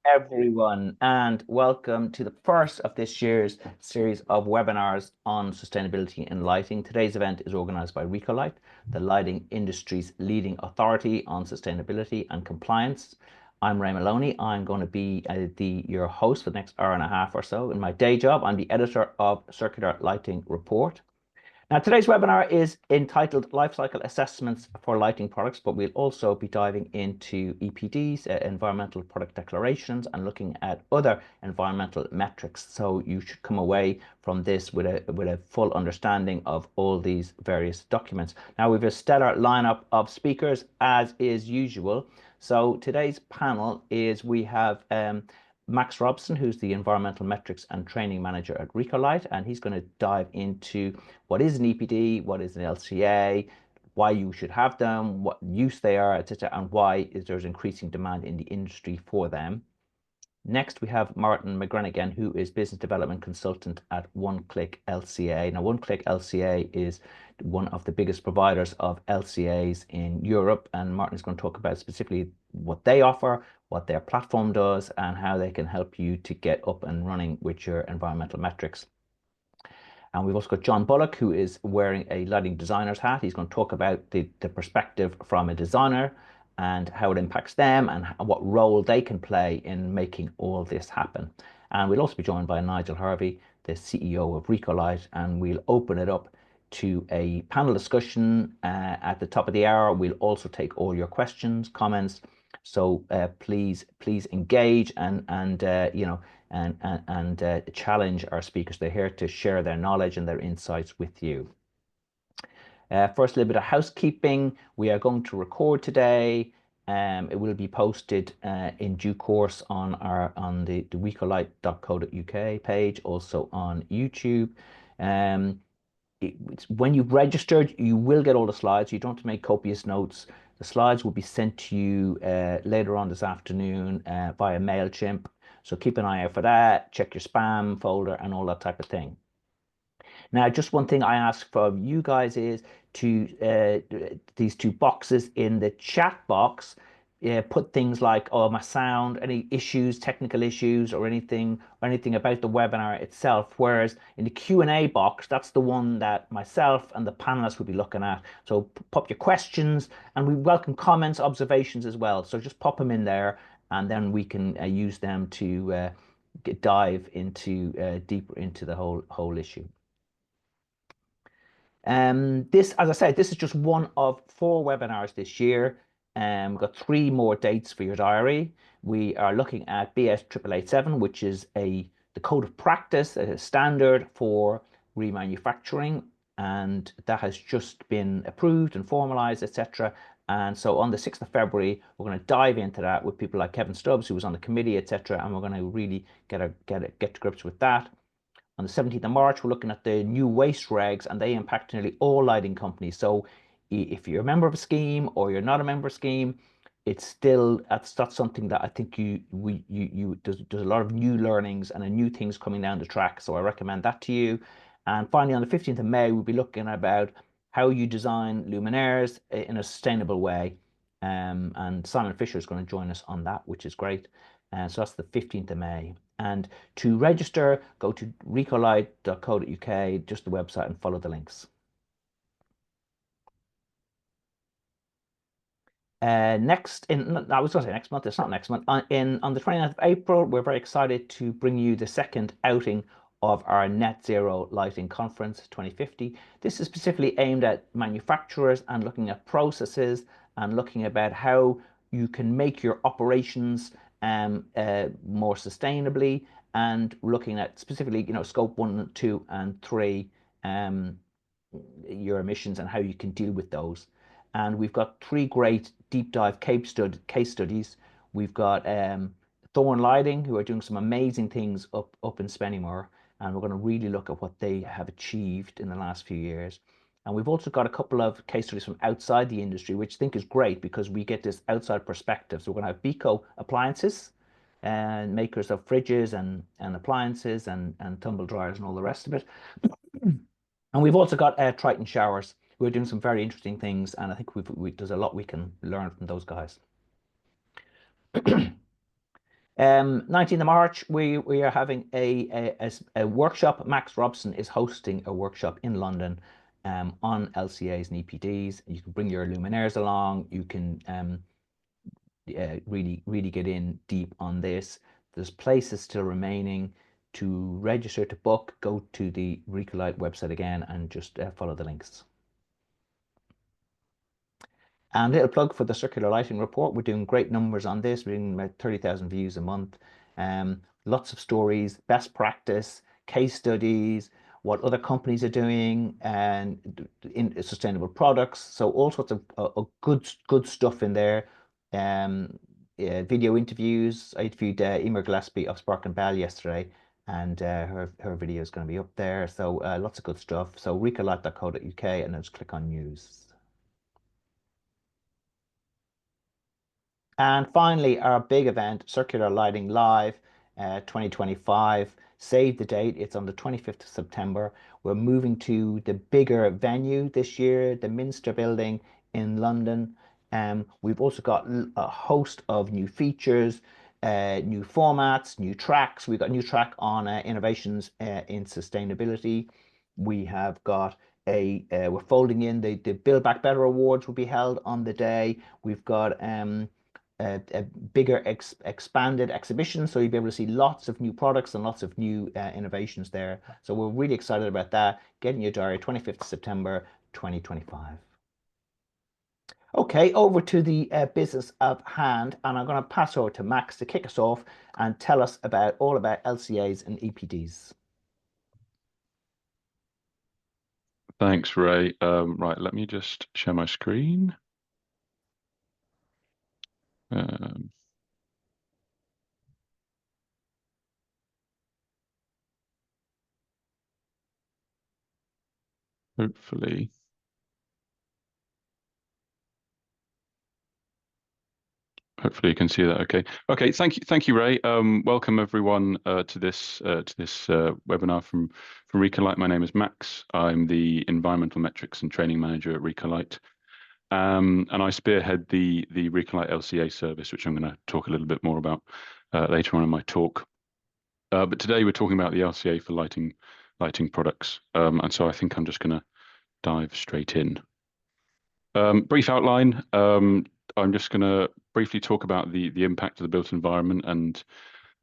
Everyone, and welcome to the first of this year's series of webinars on sustainability in lighting. Today's event is organized by RECOLIGHT, the lighting industry's leading authority on sustainability and compliance. I'm Ray Maloney. I'm going to be your host for the next hour and a half or so. In my day job, I'm the editor of Circular Lighting Report. Now, today's webinar is entitled Lifecycle Assessments for Lighting Products, but we'll also be diving into EPDs, Environmental Product Declarations, and looking at other environmental metrics. So you should come away from this with a full understanding of all these various documents. Now, we have a stellar lineup of speakers, as is usual. So today's panel is we have Max Robson, who's the Environmental Metrics and Training Manager at Recolight, and he's going to dive into what is an EPD, what is an LCA, why you should have them, what use they are, etc., and why there's increasing demand in the industry for them. Next, we have Martin McGrenaghan, who is Business Development Consultant at One Click LCA. Now, One Click LCA is one of the biggest providers of LCAs in Europe, and Martin is going to talk about specifically what they offer, what their platform does, and how they can help you to get up and running with your environmental metrics. And we've also got John Bullock, who is wearing a lighting designer's hat. He's going to talk about the perspective from a designer and how it impacts them and what role they can play in making all this happen. And we'll also be joined by Nigel Harvey, the CEO of Recolight, and we'll open it up to a panel discussion at the top of the hour. We'll also take all your questions, comments. So please engage and challenge our speakers. They're here to share their knowledge and their insights with you. First, a little bit of housekeeping. We are going to record today. It will be posted in due course on the recolight.co.uk page, also on YouTube. When you've registered, you will get all the slides. You don't have to make copious notes. The slides will be sent to you later on this afternoon via MailChimp. So keep an eye out for that. Check your spam folder and all that type of thing. Now, just one thing I ask from you guys is to these two boxes in the chat box, put things like, oh, my sound, any issues, technical issues, or anything about the webinar itself. Whereas in the Q&A box, that's the one that myself and the panelists will be looking at. So pop your questions, and we welcome comments, observations as well. So just pop them in there, and then we can use them to dive into deeper into the whole issue. As I said, this is just one of 4 webinars this year. We've got 3 more dates for your diary. We are looking at BS 8887, which is the code of practice, a standard for remanufacturing, and that has just been approved and formalized, etc. And so on the 6th of February, we're going to dive into that with people like Kevin Stubbs, who was on the committee, etc. And we're going to really get to grips with that. On the 17th of March, we're looking at the new waste regs, and they impact nearly all lighting companies. So if you're a member of a scheme or you're not a member of a scheme, it's still that's something that I think there's a lot of new learnings and new things coming down the track. So I recommend that to you. And finally, on the 15th of May, we'll be looking about how you design luminaires in a sustainable way. And Simon Fisher is going to join us on that, which is great. So that's the 15th of May. And to register, go to recolight.co.uk, just the website, and follow the links. I was going to say next month, it's not next month. On the 29th of April, we're very excited to bring you the second outing of our Net Zero Lighting Conference 2050. This is specifically aimed at manufacturers and looking at processes and looking about how you can make your operations more sustainably, and looking at specifically, scope 1, 2, and 3, your emissions and how you can deal with those. And we've got 3 great deep dive case studies. We've got Thorn Lighting, who are doing some amazing things up in Spennymoor, and we're going to really look at what they have achieved in the last few years. And we've also got a couple of case studies from outside the industry, which I think is great because we get this outside perspective. So we're going to have Beco Appliances, and makers of fridges and appliances and tumble dryers and all the rest of it. And we've also got Triton Showers, who are doing some very interesting things, and I think there's a lot we can learn from those guys. 19th of March, we are having a workshop. Max Robson is hosting a workshop in London on LCAs and EPDs. You can bring your luminaires along. You can really get in deep on this. There's places still remaining. To register to book, go to the Recolight website again and just follow the links. And a little plug for the circular lighting report. We're doing great numbers on this. We're doing about 30,000 views a month. Lots of stories, best practice, case studies, what other companies are doing, and in sustainable products. So all sorts of good stuff in there. Video interviews. I interviewed Emer Gillespie of Spark and Bell yesterday, and her video is going to be up there. So lots of good stuff. So recolight.co.uk, and then just click on news. And finally, our big event, Circular Lighting Live 2025. Save the date. It's on the 25th of September. We're moving to the bigger venue this year, the Minster Building in London. We've also got a host of new features, new formats, new tracks. We've got a new track on innovations in sustainability. We have got we're folding in the Build Back Better Awards will be held on the day. We've got a bigger expanded exhibition, so you'll be able to see lots of new products and lots of new innovations there. So we're really excited about that. Get in your diary, 25th of September 2025. Okay, over to the business of hand, and I'm going to pass over to Max to kick us off and tell us all about LCAs and EPDs. Thanks, Ray. Right, let me just share my screen. Hopefully. Hopefully you can see that. Okay. Okay. Thank you, Ray. Welcome everyone to this webinar from Recolight. My name is Max. I'm the Environmental Metrics and Training Manager at Recolight, and I spearhead the Recolight LCA service, which I'm going to talk a little bit more about later on in my talk. But today we're talking about the LCA for lighting products, and so I think I'm just going to dive straight in. Brief outline. I'm just going to briefly talk about the impact of the built environment and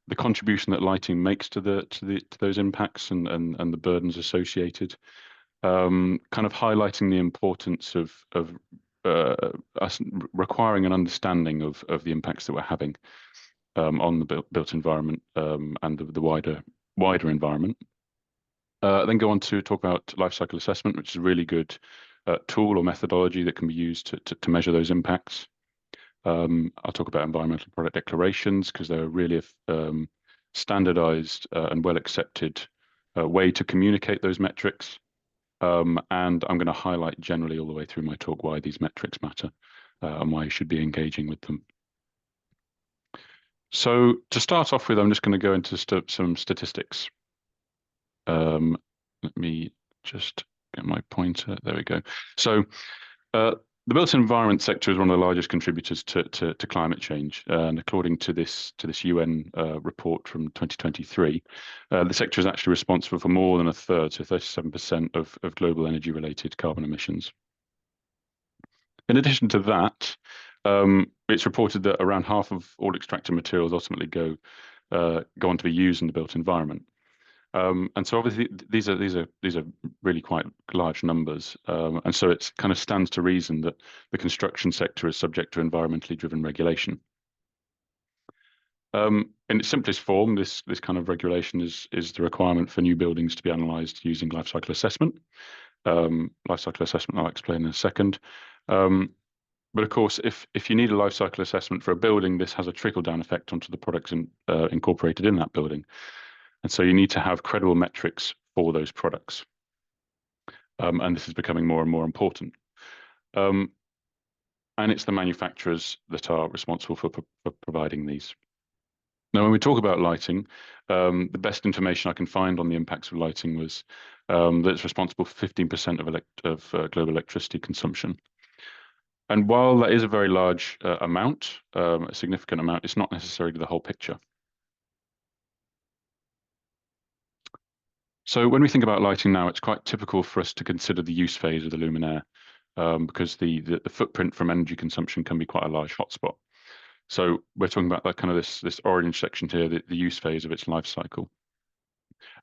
the contribution that lighting makes to those impacts and the burdens associated. Kind of highlighting the importance of us requiring an understanding of the impacts that we're having on the built environment and the wider environment. Then go on to talk about life cycle assessment, which is a really good tool or methodology that can be used to measure those impacts. I'll talk about environmental product declarations because they're really a standardized and well accepted way to communicate those metrics. And I'm going to highlight generally all the way through my talk why these metrics matter and why you should be engaging with them. So to start off with, I'm just going to go into some statistics. Let me just get my pointer. There we go. So the built environment sector is one of the largest contributors to climate change, and according to this UN report from 2023, the sector is actually responsible for more than a third, so 37% of global energy-related carbon emissions. In addition to that, it's reported that around half of all extracted materials ultimately go on to be used in the built environment. And so obviously these are really quite large numbers, and so it kind of stands to reason that the construction sector is subject to environmentally driven regulation. In its simplest form, this kind of regulation is the requirement for new buildings to be analysed using life cycle assessment. Life cycle assessment I'll explain in a second. But of course, if you need a life cycle assessment for a building, this has a trickle down effect onto the products incorporated in that building. And so you need to have credible metrics for those products. And this is becoming more and more important. And it's the manufacturers that are responsible for providing these. Now, when we talk about lighting, the best information I can find on the impacts of lighting was that it's responsible for 15% of global electricity consumption. And while that is a very large amount, a significant amount, it's not necessarily the whole picture. So when we think about lighting now, it's quite typical for us to consider the use phase of the luminaire, because the footprint from energy consumption can be quite a large hotspot. So we're talking about that kind of this orange section here, the use phase of its life cycle.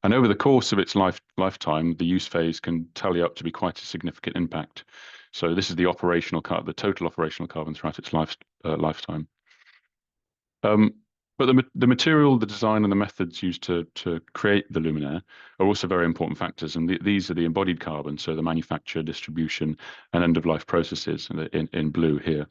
And over the course of its lifetime, the use phase can tally up to be quite a significant impact. So this is the total operational carbon throughout its lifetime. But the material, the design, and the methods used to create the luminaire are also very important factors. And these are the embodied carbon, so the manufacture, distribution, and end-of-life processes in blue here.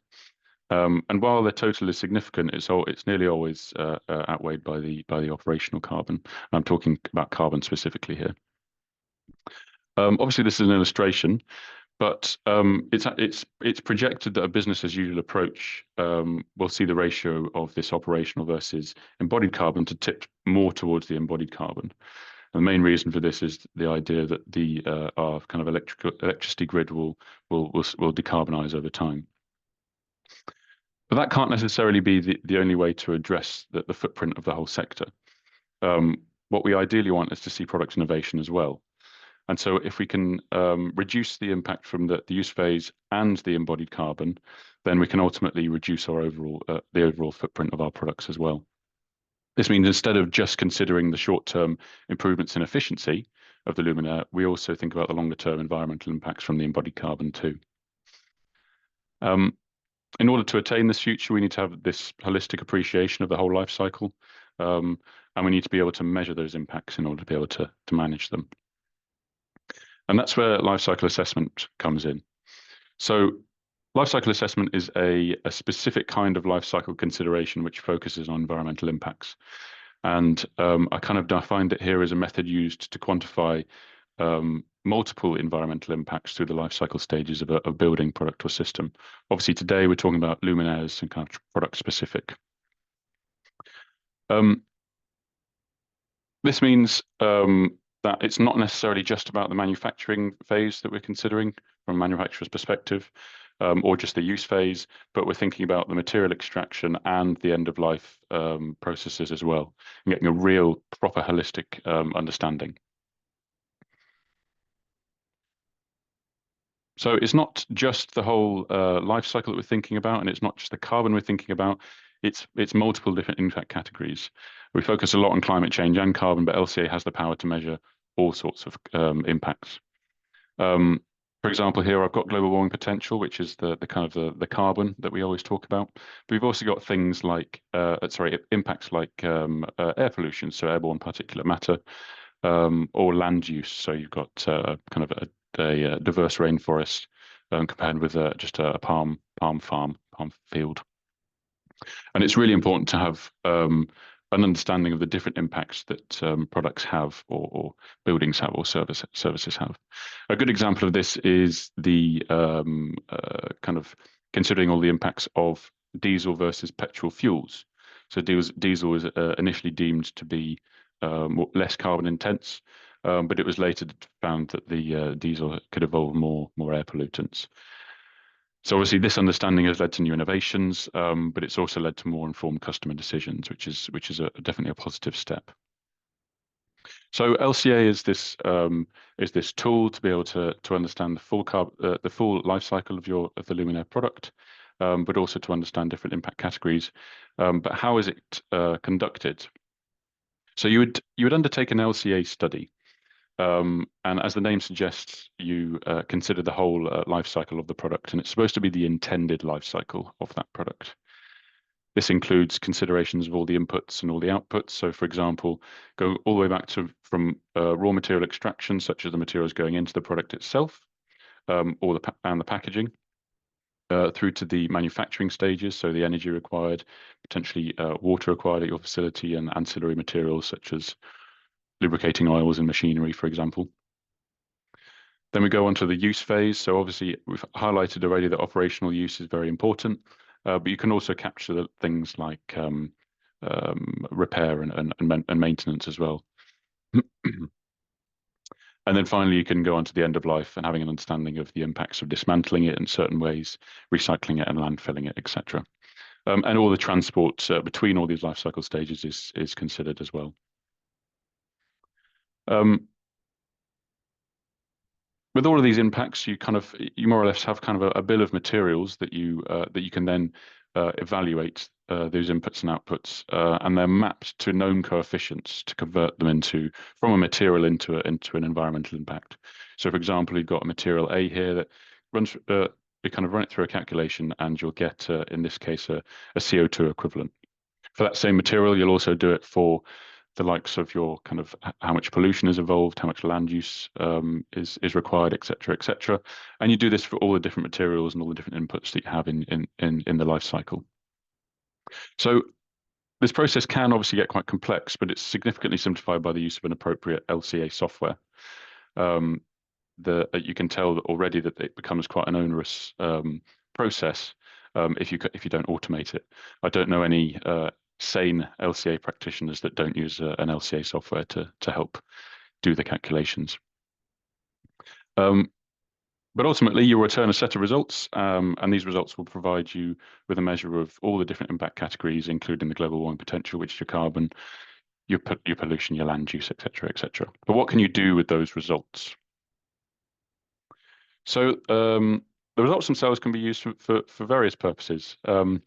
And while the total is significant, it's nearly always outweighed by the operational carbon. I'm talking about carbon specifically here. Obviously, this is an illustration, but it's projected that a business as usual approach will see the ratio of this operational versus embodied carbon to tip more towards the embodied carbon. And the main reason for this is the idea that our kind of electricity grid will decarbonize over time. But that can't necessarily be the only way to address the footprint of the whole sector. What we ideally want is to see product innovation as well. And so if we can reduce the impact from the use phase and the embodied carbon, then we can ultimately reduce our the overall footprint of our products as well. This means instead of just considering the short-term improvements in efficiency of the luminaire, we also think about the longer-term environmental impacts from the embodied carbon too. In order to attain this future, we need to have this holistic appreciation of the whole life cycle, and we need to be able to measure those impacts in order to be able to manage them. And that's where life cycle assessment comes in. So life cycle assessment is a specific kind of life cycle consideration which focuses on environmental impacts. And I kind of defined it here as a method used to quantify multiple environmental impacts through the life cycle stages of a building, product, or system. Obviously, today we're talking about luminaires and kind of product specific. This means that it's not necessarily just about the manufacturing phase that we're considering from a manufacturer's perspective, or just the use phase, but we're thinking about the material extraction and the end of life processes as well, and getting a real proper holistic understanding. So it's not just the whole life cycle that we're thinking about, and it's not just the carbon we're thinking about. It's multiple different impact categories. We focus a lot on climate change and carbon, but LCA has the power to measure all sorts of impacts. For example, here I've got global warming potential, which is the kind of the carbon that we always talk about. But we've also got things like impacts like air pollution, so airborne particulate matter, or land use. So you've got kind of a diverse rainforest compared with just a palm field. And it's really important to have an understanding of the different impacts that products have, or buildings have, or services have. A good example of this is the kind of considering all the impacts of diesel versus petrol fuels. So diesel was initially deemed to be less carbon intense, but it was later found that the diesel could evolve more air pollutants. So obviously this understanding has led to new innovations, but it's also led to more informed customer decisions, which is definitely a positive step. So LCA is this tool to be able to understand the full life cycle of the luminaire product, but also to understand different impact categories. But how is it conducted? So you would undertake an LCA study. And as the name suggests, you consider the whole life cycle of the product, and it's supposed to be the intended life cycle of that product. This includes considerations of all the inputs and all the outputs. So, for example, go all the way back from raw material extraction, such as the materials going into the product itself, or the packaging, through to the manufacturing stages, so the energy required, potentially water required at your facility, and ancillary materials such as lubricating oils and machinery, for example. Then we go on to the use phase. So obviously we've highlighted already that operational use is very important, but you can also capture things like repair and maintenance as well. And then finally, you can go on to the end of life and having an understanding of the impacts of dismantling it in certain ways, recycling it and landfilling it, etc. And all the transport between all these life cycle stages is considered as well. with all of these impacts, you more or less have kind of a bill of materials that you can then evaluate those inputs and outputs, and they're mapped to known coefficients to convert them from a material into an environmental impact. So, for example, you've got a material A here that runs. You kind of run it through a calculation, and you'll get, in this case, a CO2 equivalent. For that same material, you'll also do it for the likes of your kind of how much pollution is involved, how much land use is required, etc., etc. And you do this for all the different materials and all the different inputs that you have in the life cycle. So this process can obviously get quite complex, but it's significantly simplified by the use of an appropriate LCA software. You can tell already that it becomes quite an onerous process if you don't automate it. I don't know any sane LCA practitioners that don't use an LCA software to help do the calculations. But ultimately, you'll return a set of results, and these results will provide you with a measure of all the different impact categories, including the global warming potential, which is your carbon, your pollution, your land use, etc., etc. But what can you do with those results? So the results themselves can be used for various purposes. The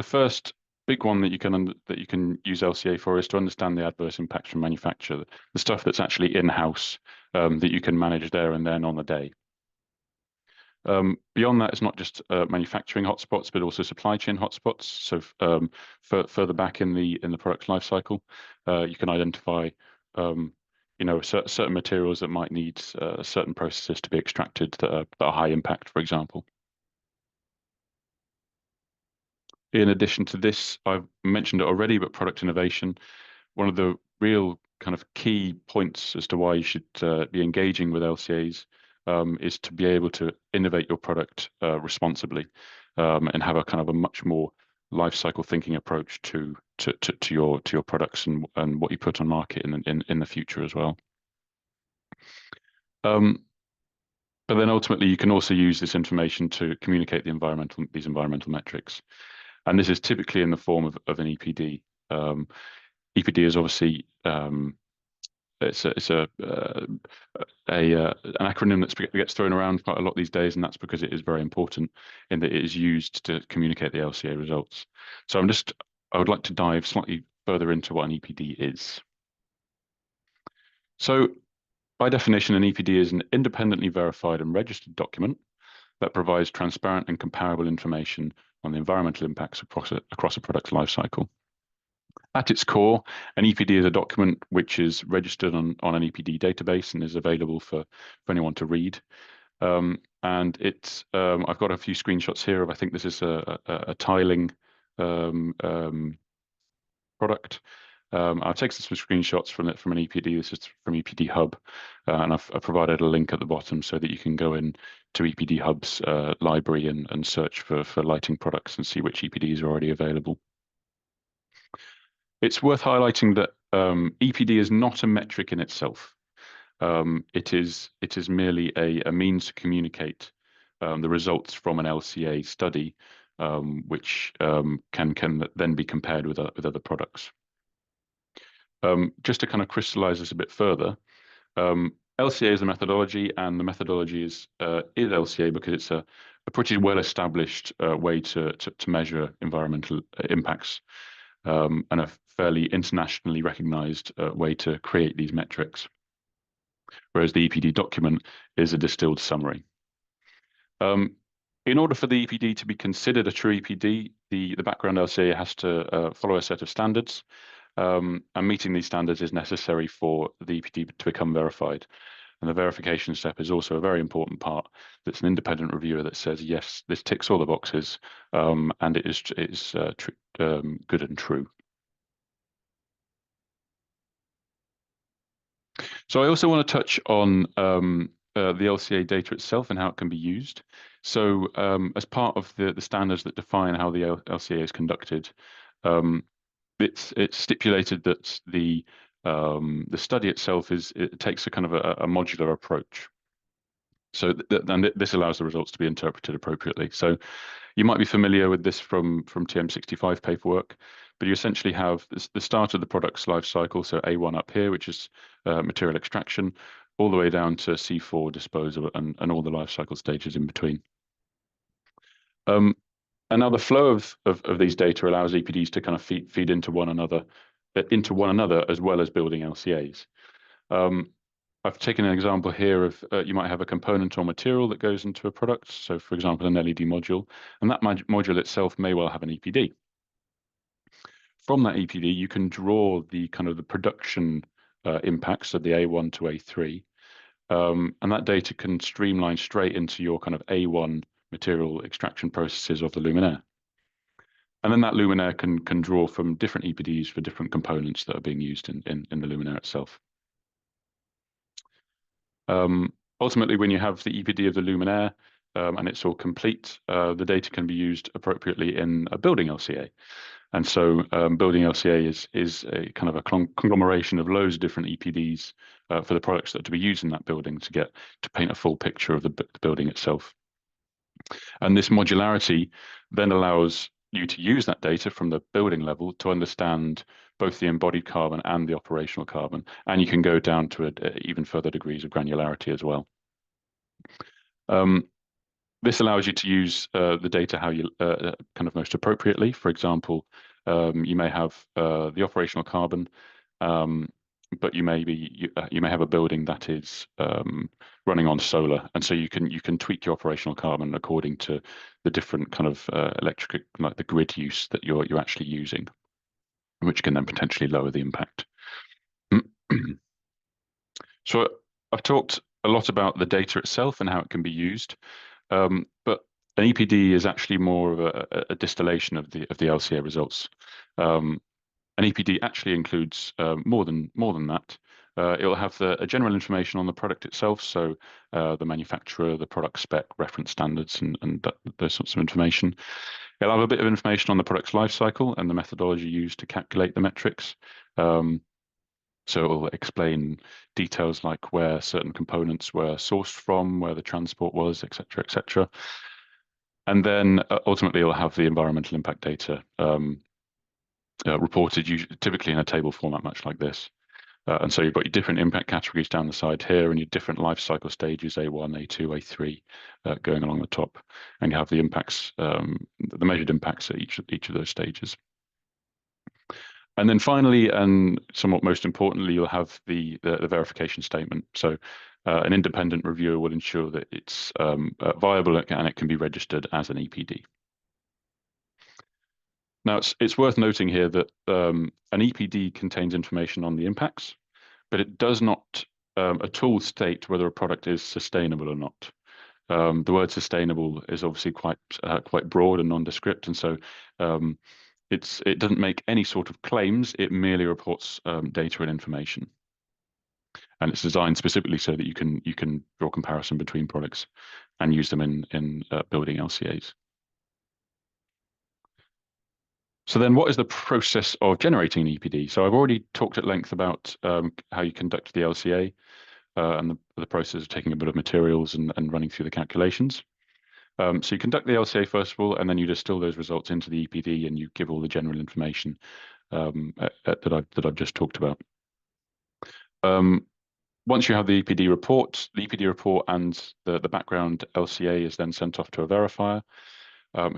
first big one that you can use LCA for is to understand the adverse impacts from manufacture, the stuff that's actually in-house that you can manage there and then on the day. Beyond that, it's not just manufacturing hotspots, but also supply chain hotspots. So further back in the product's life cycle, you can identify certain materials that might need certain processes to be extracted that are high impact, for example. In addition to this, I've mentioned it already, but product innovation, one of the real kind of key points as to why you should be engaging with LCAs is to be able to innovate your product responsibly and have a kind of a much more life cycle thinking approach to your products and what you put on market in the future as well. But then ultimately, you can also use this information to communicate these environmental metrics. And this is typically in the form of an EPD. EPD is obviously it's an acronym that gets thrown around quite a lot these days, and that's because it is very important in that it is used to communicate the LCA results. So I would like to dive slightly further into what an EPD is. So by definition, an EPD is an independently verified and registered document that provides transparent and comparable information on the environmental impacts across a product's life cycle. At its core, an EPD is a document which is registered on an EPD database and is available for anyone to read. And it's I've got a few screenshots here of, I think this is a tiling product. I've taken some screenshots from an EPD. This is from EPD Hub, and I've provided a link at the bottom so that you can go in to EPD Hub's library and search for lighting products and see which EPDs are already available. It's worth highlighting that EPD is not a metric in itself. It is merely a means to communicate the results from an LCA study, which can then be compared with other products. Just to kind of crystallize this a bit further, LCA is a methodology, and the methodology is LCA because it's a pretty well-established way to measure environmental impacts and a fairly internationally recognized way to create these metrics, whereas the EPD document is a distilled summary. In order for the EPD to be considered a true EPD, the background LCA has to follow a set of standards. And meeting these standards is necessary for the EPD to become verified. And the verification step is also a very important part. That's an independent reviewer that says, yes, this ticks all the boxes, and it is good and true. So I also want to touch on the LCA data itself and how it can be used. So as part of the standards that define how the LCA is conducted, it's stipulated that the study itself takes a kind of a modular approach. So this allows the results to be interpreted appropriately. So you might be familiar with this from TM65 paperwork, but you essentially have the start of the product's life cycle. So A1 up here, which is material extraction, all the way down to C4 disposal and all the life cycle stages in between. And now the flow of these data allows EPDs to kind of feed into one another as well as building LCAs. I've taken an example here of you might have a component or material that goes into a product. So, for example, an LED module, and that module itself may well have an EPD. From that EPD, you can draw the kind of the production impacts of the A1 to A3, and that data can streamline straight into your kind of A1 material extraction processes of the luminaire. And then that luminaire can draw from different EPDs for different components that are being used in the luminaire itself. Ultimately, when you have the EPD of the luminaire and it's all complete, the data can be used appropriately in a building LCA. And so building LCA is a kind of a conglomeration of loads of different EPDs for the products that are to be used in that building to paint a full picture of the building itself. And this modularity then allows you to use that data from the building level to understand both the embodied carbon and the operational carbon, and you can go down to even further degrees of granularity as well. This allows you to use the data how you kind of most appropriately. For example, you may have the operational carbon, but you may have a building that is running on solar, and so you can tweak your operational carbon according to the different kind of electric, like the grid use that you're actually using, which can then potentially lower the impact. So I've talked a lot about the data itself and how it can be used, but an EPD is actually more of a distillation of the LCA results. An EPD actually includes more than that. It'll have a general information on the product itself, so the manufacturer, the product spec, reference standards, and those sorts of information. It'll have a bit of information on the product's life cycle and the methodology used to calculate the metrics. So it will explain details like where certain components were sourced from, where the transport was, etc., etc. And then ultimately, it'll have the environmental impact data reported, typically in a table format, much like this. And so you've got your different impact categories down the side here, and your different life cycle stages, A1, A2, A3, going along the top, and you have the impacts, the measured impacts at each of those stages. And then finally, and somewhat most importantly, you'll have the verification statement. So an independent reviewer will ensure that it's viable and it can be registered as an EPD. Now, it's worth noting here that an EPD contains information on the impacts, but it does not at all state whether a product is sustainable or not. The word sustainable is obviously quite broad and nondescript, and so it doesn't make any sort of claims. It merely reports data and information, and it's designed specifically so that you can draw comparison between products and use them in building LCAs. So then what is the process of generating an EPD? So I've already talked at length about how you conduct the LCA and the process of taking a bill of materials and running through the calculations. So you conduct the LCA first of all, and then you distill those results into the EPD and you give all the general information that I've just talked about. Once you have the EPD report and the background LCA is then sent off to a verifier,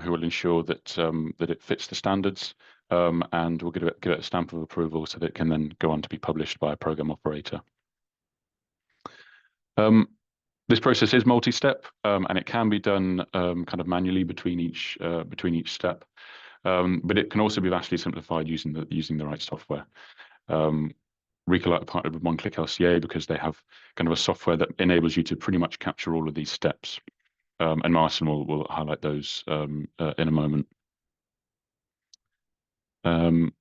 who will ensure that it fits the standards and will give it a stamp of approval so that it can then go on to be published by a program operator. This process is multi-step and it can be done kind of manually between each step, but it can also be vastly simplified using the right software. Recolight partnered with One Click LCA because they have kind of a software that enables you to pretty much capture all of these steps. And Martin will highlight those in a moment. But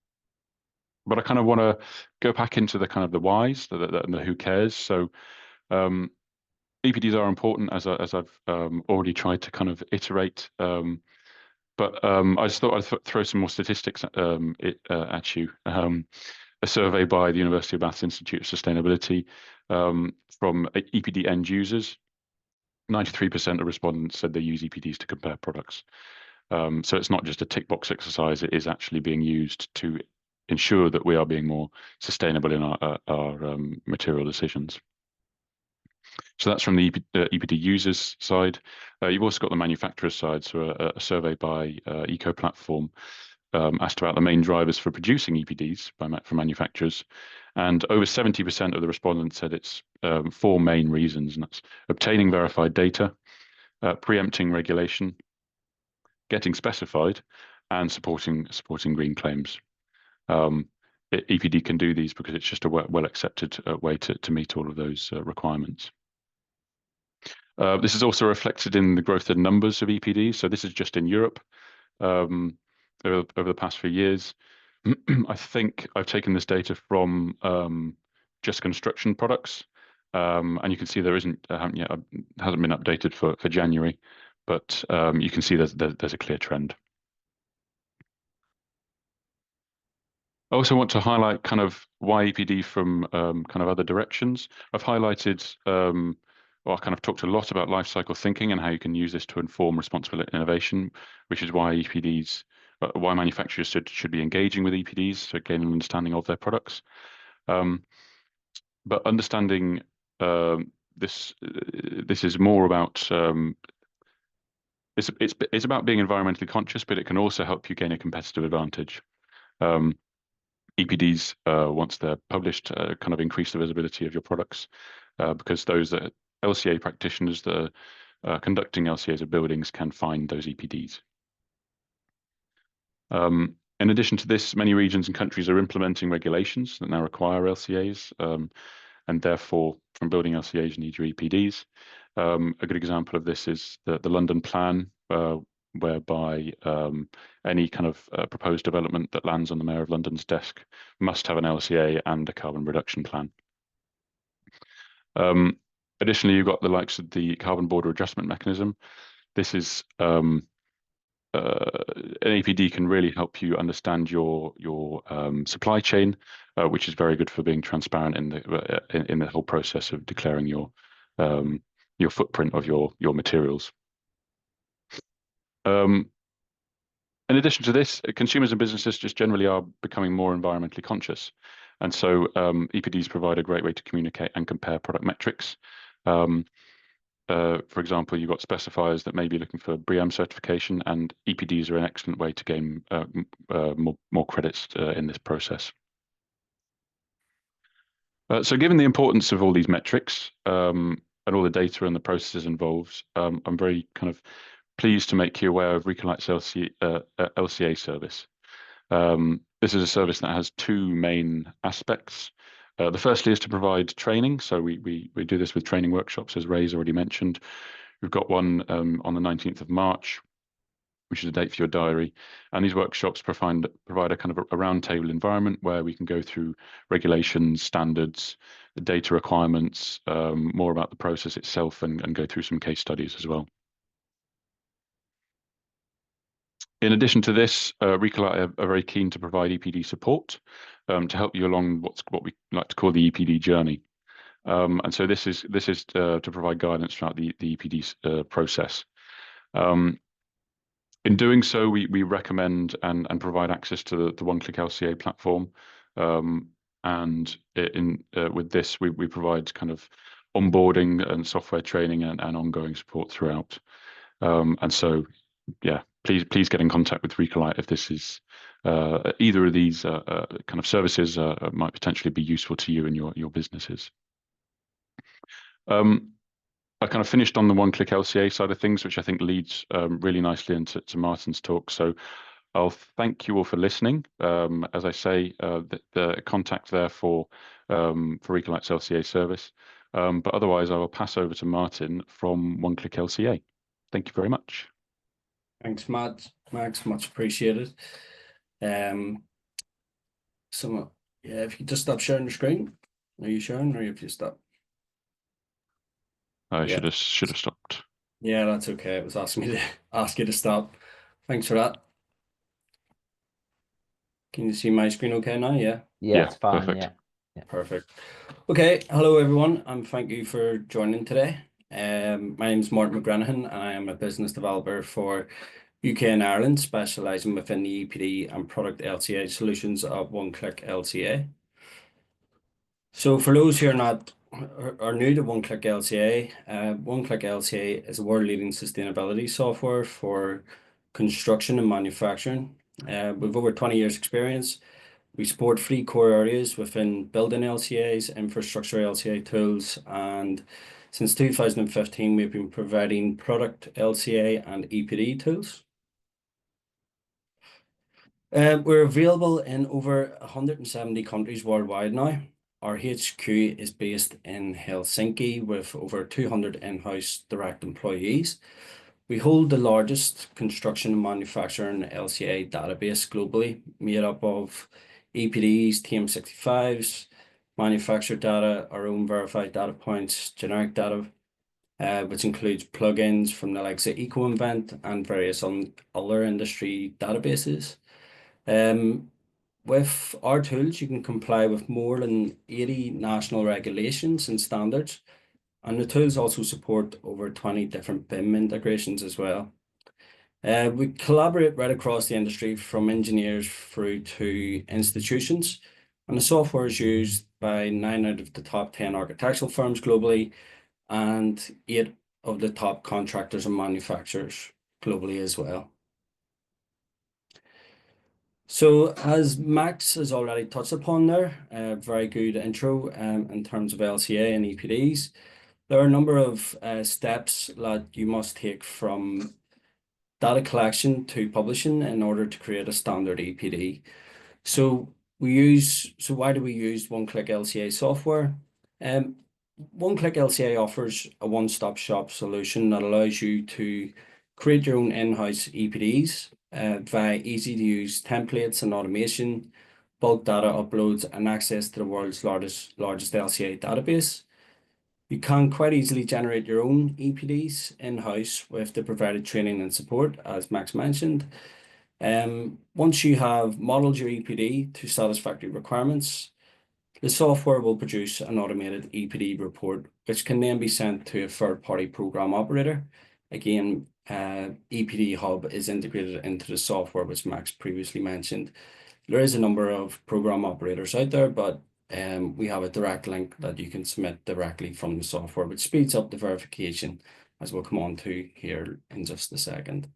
I kind of want to go back into the kind of the whys, the who cares. So EPDs are important, as I've already tried to kind of iterate. But I just thought I'd throw some more statistics at you. A survey by the University of Bath's Institute of Sustainability from EPD end users. 93% of respondents said they use EPDs to compare products. So it's not just a tick box exercise, it is actually being used to ensure that we are being more sustainable in our material decisions. So that's from the EPD users side. You've also got the manufacturer side, so a survey by Eco Platform asked about the main drivers for producing EPDs for manufacturers, and over 70% of the respondents said it's 4 main reasons, and that's obtaining verified data, preempting regulation, getting specified, and supporting green claims. EPD can do these because it's just a well accepted way to meet all of those requirements. This is also reflected in the growth in numbers of EPDs. So this is just in Europe over the past few years. I think I've taken this data from just construction products, and you can see there hasn't been updated for January, but you can see there's a clear trend. I also want to highlight kind of why EPD from kind of other directions. I've highlighted, I kind of talked a lot about life cycle thinking and how you can use this to inform responsible innovation, which is why EPDs, why manufacturers should be engaging with EPDs to gain an understanding of their products. But understanding this is more about it's about being environmentally conscious, but it can also help you gain a competitive advantage. EPDs, once they're published, kind of increase the visibility of your products because those LCA practitioners that are conducting LCAs of buildings can find those EPDs. In addition to this, many regions and countries are implementing regulations that now require LCAs, and therefore, from building LCAs, you need your EPDs. A good example of this is the London Plan, whereby any kind of proposed development that lands on the Mayor of London's desk must have an LCA and a carbon reduction plan. Additionally, you've got the likes of the Carbon Border Adjustment Mechanism. This is an EPD can really help you understand your supply chain, which is very good for being transparent in the whole process of declaring your footprint of your materials. In addition to this, consumers and businesses just generally are becoming more environmentally conscious. And so EPDs provide a great way to communicate and compare product metrics. For example, you've got specifiers that may be looking for BREEAM certification, and EPDs are an excellent way to gain more credits in this process. So given the importance of all these metrics and all the data and the processes involved, I'm very kind of pleased to make you aware of Recolight's LCA service. This is a service that has 2 main aspects. The firstly is to provide training. So we do this with training workshops, as Ray's already mentioned. We've got one on the 19th of March, which is a date for your diary. And these workshops provide a kind of a roundtable environment where we can go through regulations, standards, the data requirements, more about the process itself, and go through some case studies as well. In addition to this, Recolight are very keen to provide EPD support to help you along what we like to call the EPD journey. And so this is to provide guidance throughout the EPD process. In doing so, we recommend and provide access to the One Click LCA platform. And with this, we provide kind of onboarding and software training and ongoing support throughout. And so, yeah, please get in contact with Recolight if this is either of these kind of services might potentially be useful to you and your businesses. I kind of finished on the One Click LCA side of things, which I think leads really nicely into Martin's talk. So I'll thank you all for listening. As I say, the contact there for Recolight's LCA service. But otherwise, I will pass over to Martin from One Click LCA. Thank you very much. Thanks, Max, much appreciated. Yeah, if you just stop sharing the screen. Are you sharing, or if you stop? I should have stopped. Yeah, that's okay. It was asking me to ask you to stop. Thanks for that. Can you see my screen okay now? Yeah. Yeah, it's fine. Perfect. Yeah. Perfect. Okay. Hello, everyone, and thank you for joining today. My name is Martin McGrenaghan, and I am a business developer for UK and Ireland, specialising within the EPD and product LCA solutions of One Click LCA. So for those who are not are new to One Click LCA, One Click LCA is a world-leading sustainability software for construction and manufacturing. We've over 20 years experience. We support 3 core areas within building LCAs, infrastructure LCA tools, and since 2015, we've been providing product LCA and EPD tools. We're available in over 170 countries worldwide now. Our HQ is based in Helsinki with over 200 in-house direct employees. We hold the largest construction and manufacturing LCA database globally, made up of EPDs, TM65s, manufacturer data, our own verified data points, generic data, which includes plugins from the likes of EcoInvent and various other industry databases. With our tools, you can comply with more than 80 national regulations and standards, and the tools also support over 20 different BIM integrations as well. We collaborate right across the industry, from engineers through to institutions, and the software is used by 9 out of the top 10 architectural firms globally and 8 of the top contractors and manufacturers globally as well. So as Max has already touched upon there, a very good intro in terms of LCA and EPDs. There are a number of steps that you must take from data collection to publishing in order to create a standard EPD. So why do we use One Click LCA software? One Click LCA offers a one-stop shop solution that allows you to create your own in-house EPDs via easy-to-use templates and automation, bulk data uploads, and access to the world's largest LCA database. You can quite easily generate your own EPDs in-house with the provided training and support, as Max mentioned. Once you have modeled your EPD to satisfactory requirements, the software will produce an automated EPD report, which can then be sent to a third-party program operator. Again, EPD Hub is integrated into the software, which Max previously mentioned. There is a number of program operators out there, but we have a direct link that you can submit directly from the software, which speeds up the verification, as we'll come on to here in just a second.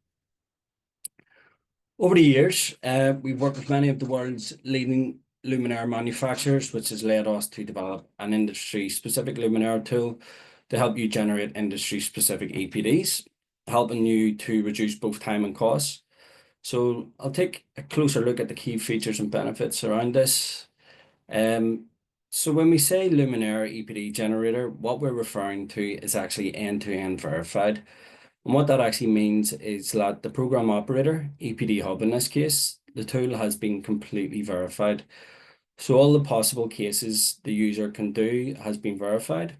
Over the years, we've worked with many of the world's leading luminaire manufacturers, which has led us to develop an industry-specific luminaire tool to help you generate industry-specific EPDs, helping you to reduce both time and costs. So I'll take a closer look at the key features and benefits around this. So when we say luminaire EPD generator, what we're referring to is actually end-to-end verified. And what that actually means is that the program operator, EPD Hub in this case, the tool has been completely verified. So all the possible cases the user can do has been verified,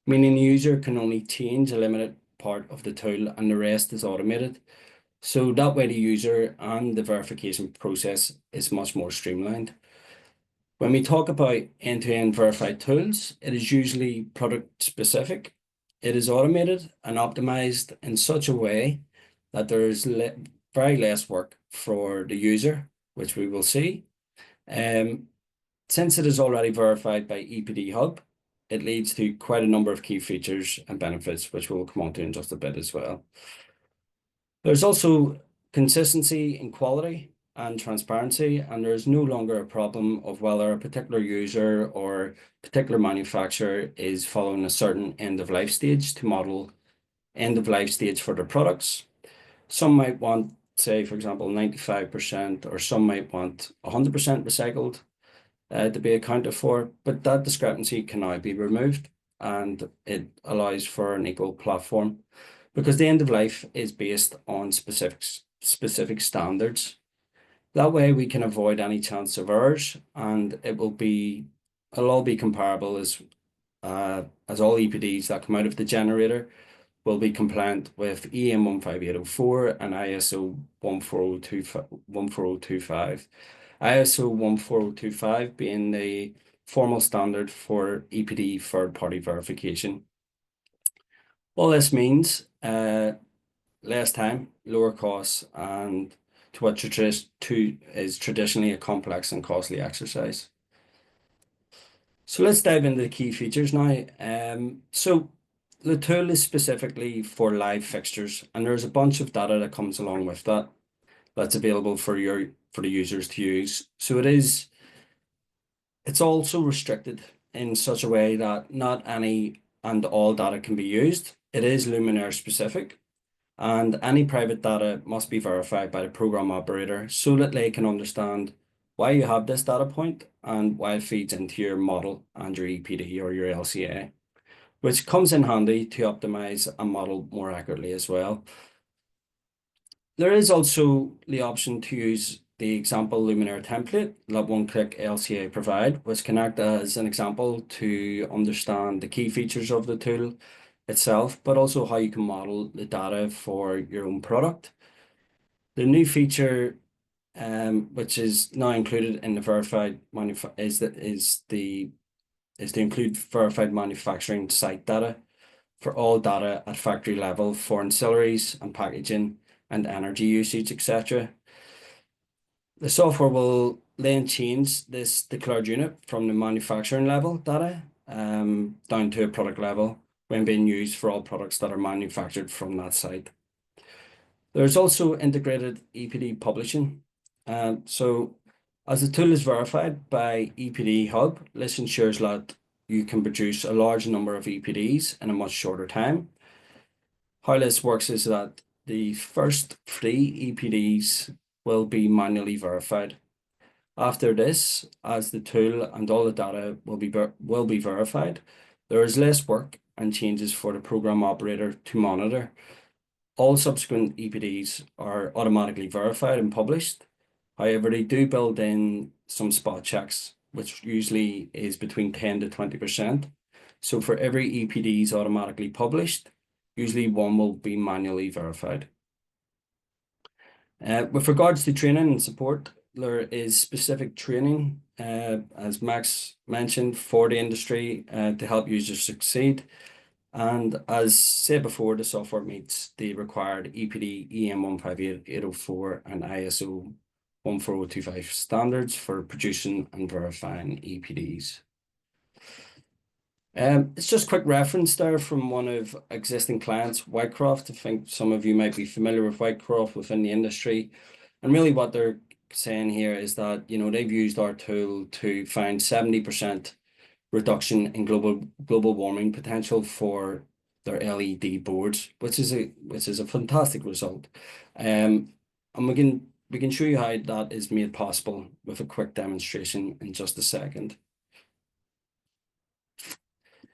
meaning the user can only change a limited part of the tool and the rest is automated. So that way the user and the verification process is much more streamlined. When we talk about end-to-end verified tools, it is usually product specific. It is automated and optimized in such a way that there is very less work for the user, which we will see. Since it is already verified by EPD Hub, it leads to quite a number of key features and benefits, which we'll come on to in just a bit as well. There's also consistency in quality and transparency, and there's no longer a problem of whether a particular user or particular manufacturer is following a certain end-of-life stage to model end-of-life stage for their products. Some might want, say, for example, 95%, or some might want 100% recycled to be accounted for, but that discrepancy can now be removed, and it allows for an equal platform because the end of life is based on specific standards. That way we can avoid any chance of errors, and it'll all be comparable as all EPDs that come out of the generator will be compliant with EN 15804 and ISO 14025. ISO 14025 being the formal standard for EPD third-party verification. All this means less time, lower costs, and to what is traditionally a complex and costly exercise. So let's dive into the key features now. So the tool is specifically for live fixtures, and there's a bunch of data that comes along with that that's available for the users to use. So it's also restricted in such a way that not any and all data can be used. It is luminaire specific, and any private data must be verified by the program operator so that they can understand why you have this data point and why it feeds into your model and your EPD or your LCA, which comes in handy to optimize a model more accurately as well. There is also the option to use the example luminaire template that One Click LCA provide, which can act as an example to understand the key features of the tool itself, but also how you can model the data for your own product. The new feature, which is now included in the verified is to include verified manufacturing site data for all data at factory level for ancillaries and packaging and energy usage, etc. The software will then change this declared unit from the manufacturing level data down to a product level when being used for all products that are manufactured from that site. There's also integrated EPD publishing. So as the tool is verified by EPD Hub, this ensures that you can produce a large number of EPDs in a much shorter time. How this works is that the first 3 EPDs will be manually verified. After this, as the tool and all the data will be verified, there is less work and changes for the program operator to monitor. All subsequent EPDs are automatically verified and published. However, they do build in some spot checks, which usually is between 10 to 20%. So for every EPD is automatically published, usually one will be manually verified. With regards to training and support, there is specific training, as Max mentioned, for the industry to help users succeed. And as said before, the software meets the required EPD EM 158804 and ISO 14025 standards for producing and verifying EPDs. It's just a quick reference there from one of existing clients, Whitecroft. I think some of you might be familiar with Whitecroft within the industry. And really what they're saying here is that, they've used our tool to find 70% reduction in global warming potential for their LED boards, which is a fantastic result. And we can show you how that is made possible with a quick demonstration in just a second.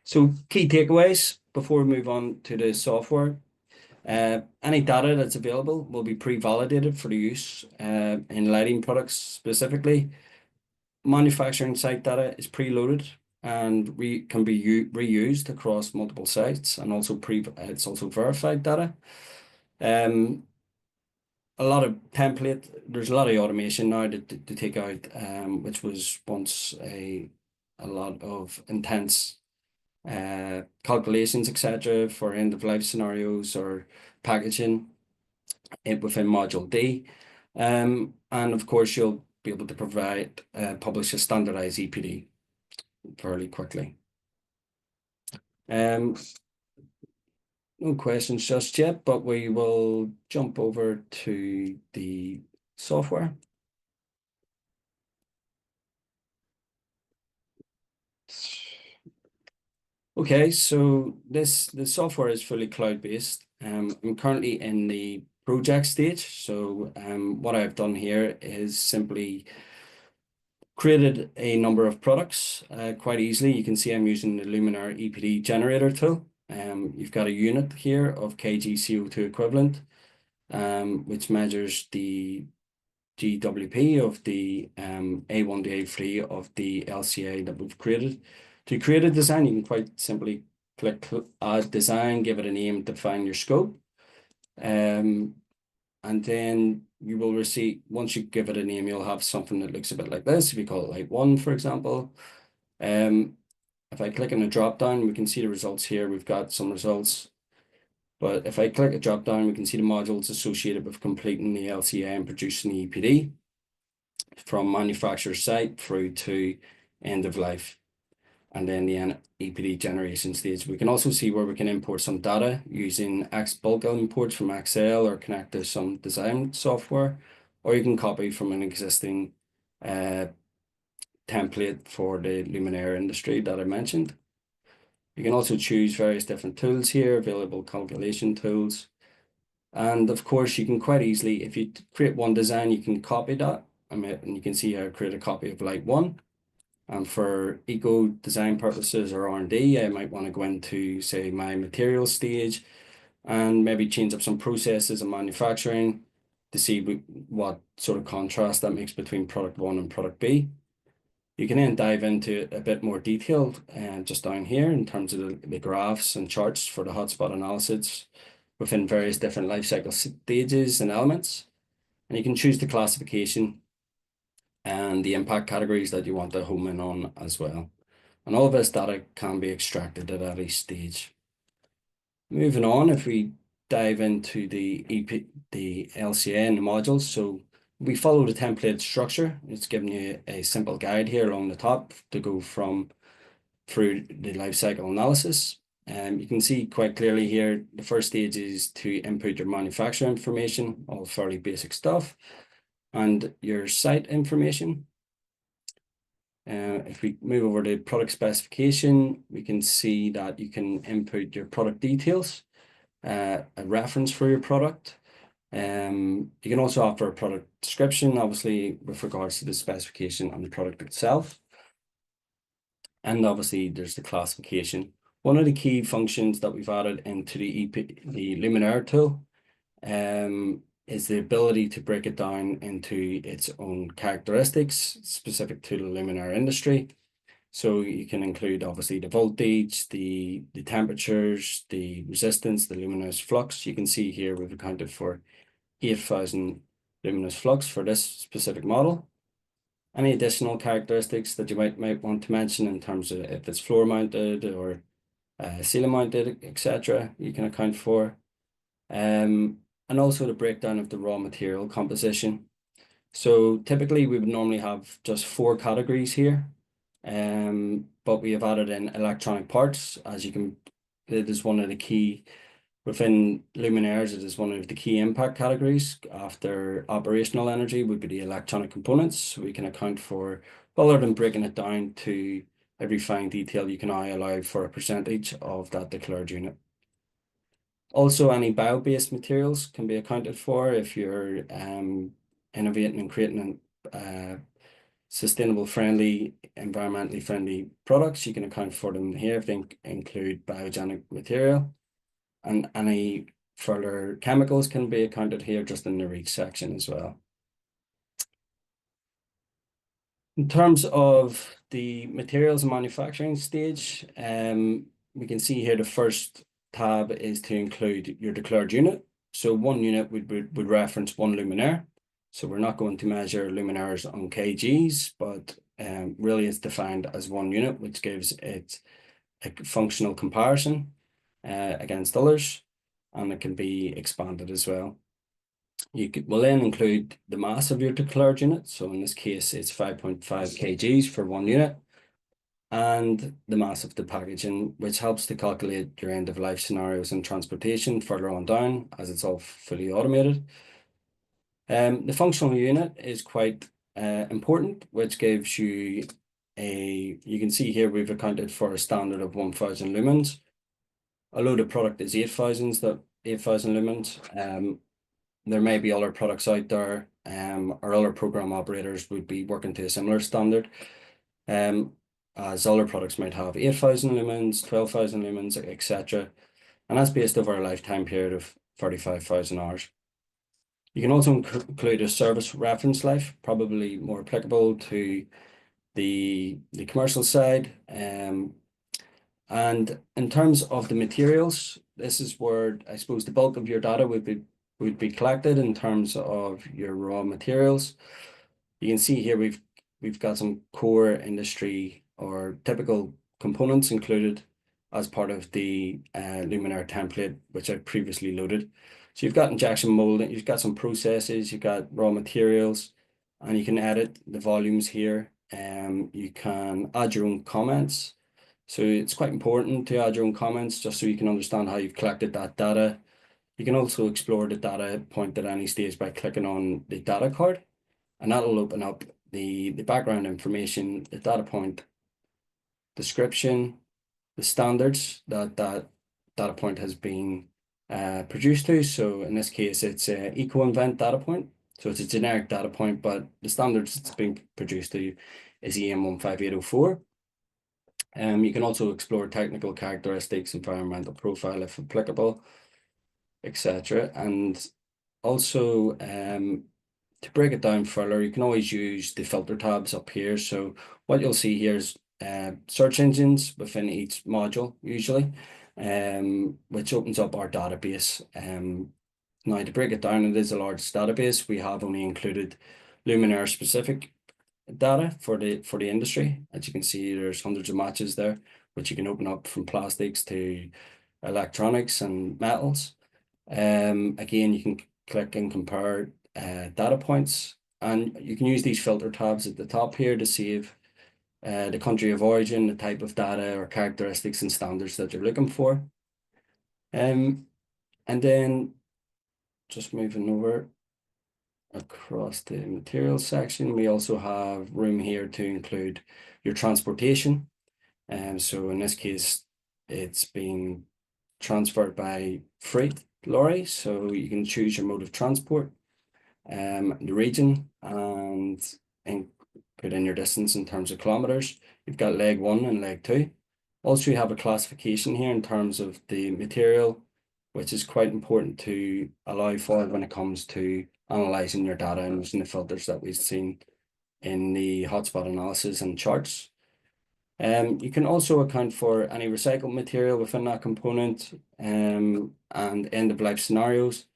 So key takeaways before we move on to the software. Any data that's available will be pre-validated for the use in lighting products specifically. Manufacturing site data is preloaded and can be reused across multiple sites, and also it's also verified data. There's a lot of automation now to take out, which was once a lot of intense calculations, etc., for end-of-life scenarios or packaging within Module D. And of course, you'll be able to publish a standardized EPD fairly quickly. No questions just yet, but we will jump over to the software. Okay, so the software is fully cloud-based. I'm currently in the project stage. So what I've done here is simply created a number of products quite easily. You can see I'm using the luminaire EPD generator tool. You've got a unit here of kg CO2 equivalent, which measures the GWP of the A1 to A3 of the LCA that we've created. To create a design, you can quite simply click Add Design, give it a name, define your scope. And then you will receive, once you give it a name, you'll have something that looks a bit like this. If you call it Light 1, for example. If I click on the drop down, we can see the results here. We've got some results. But if I click a drop down, we can see the modules associated with completing the LCA and producing the EPD from manufacturer site through to end of life. and then the EPD generation stage. We can also see where we can import some data using bulk imports from Excel or connect to some design software, or you can copy from an existing template for the luminaire industry that I mentioned. You can also choose various different tools here, available calculation tools. And of course, you can quite easily, if you create one design, you can copy that. And you can see how I create a copy of Light 1. And for eco design purposes or R&D, I might want to go into, say, my material stage and maybe change up some processes in manufacturing to see what sort of contrast that makes between product 1 and product B. You can then dive into a bit more detail just down here in terms of the graphs and charts for the hotspot analysis within various different life cycle stages and elements. And you can choose the classification and the impact categories that you want to home in on as well. And all of this data can be extracted at any stage. Moving on, if we dive into the LCA and the modules, so we follow the template structure. It's giving you a simple guide here along the top to go through the life cycle analysis. You can see quite clearly here, the first stage is to input your manufacturer information, all fairly basic stuff, and your site information. If we move over to product specification, we can see that you can input your product details, a reference for your product. You can also offer a product description, obviously, with regards to the specification and the product itself. And obviously, there's the classification. One of the key functions that we've added into the luminaire tool is the ability to break it down into its own characteristics specific to the luminaire industry. So you can include obviously the voltage, the temperatures, the resistance, the luminous flux. You can see here we've accounted for 8,000 luminous flux for this specific model. Any additional characteristics that you might want to mention in terms of if it's floor mounted or ceiling mounted, etc., you can account for. And also the breakdown of the raw material composition. So typically we would normally have just 4 categories here, but we have added in electronic parts. It is one of the key, within luminaires, it is one of the key impact categories. After operational energy would be the electronic components. So we can account for, rather than breaking it down to every fine detail, you can now allow for a percentage of that declared unit. Also, any bio-based materials can be accounted for if you're innovating and creating sustainable friendly, environmentally friendly products. You can account for them here if they include biogenic material. And any further chemicals can be accounted here just in the reach section as well. In terms of the materials and manufacturing stage, we can see here the first tab is to include your declared unit. So one unit would reference one luminaire. So we're not going to measure luminaires on kgs, but really it's defined as one unit, which gives it a functional comparison against others, and it can be expanded as well. Will then include the mass of your declared unit. So in this case, it's 5.5 kgs for one unit, and the mass of the packaging, which helps to calculate your end of life scenarios and transportation further on down, as it's all fully automated. The functional unit is quite important, which gives you you can see here we've accounted for a standard of 1,000 lumens. Although the product is 8,000 lumens, there may be other products out there, or other program operators would be working to a similar standard, as other products might have 8,000 lumens, 12,000 lumens, etc. And that's based over a lifetime period of 35,000 hours. You can also include a service reference life, probably more applicable to the commercial side. And in terms of the materials, this is where I suppose the bulk of your data would be collected in terms of your raw materials. You can see here we've got some core industry or typical components included as part of the luminaire template, which I previously loaded. So you've got injection molding, you've got some processes, you've got raw materials, and you can edit the volumes here. You can add your own comments. So it's quite important to add your own comments just so you can understand how you've collected that data. You can also explore the data point at any stage by clicking on the data card, and that'll open up the background information, the data point description, the standards that data point has been produced to. So in this case, it's an eco-invent data point. So it's a generic data point, but the standards it's been produced to is EN 15804. You can also explore technical characteristics, environmental profile if applicable, etc. And also, to break it down further, you can always use the filter tabs up here. So what you'll see here is search engines within each module, usually, which opens up our database. Now, to break it down, it is a large database. We have only included luminaire specific data for the industry. As you can see, there's hundreds of matches there, which you can open up from plastics to electronics and metals. Again, you can click and compare data points, and you can use these filter tabs at the top here to save the country of origin, the type of data or characteristics and standards that you're looking for. And then just moving over across the materials section, we also have room here to include your transportation. So in this case, it's being transferred by freight lorry, so you can choose your mode of transport, the region, and put in your distance in terms of kilometers. You've got leg 1 and leg 2. Also, you have a classification here in terms of the material, which is quite important to allow for when it comes to analyzing your data and using the filters that we've seen in the hotspot analysis and charts. You can also account for any recycled material within that component, and end-of-life scenarios.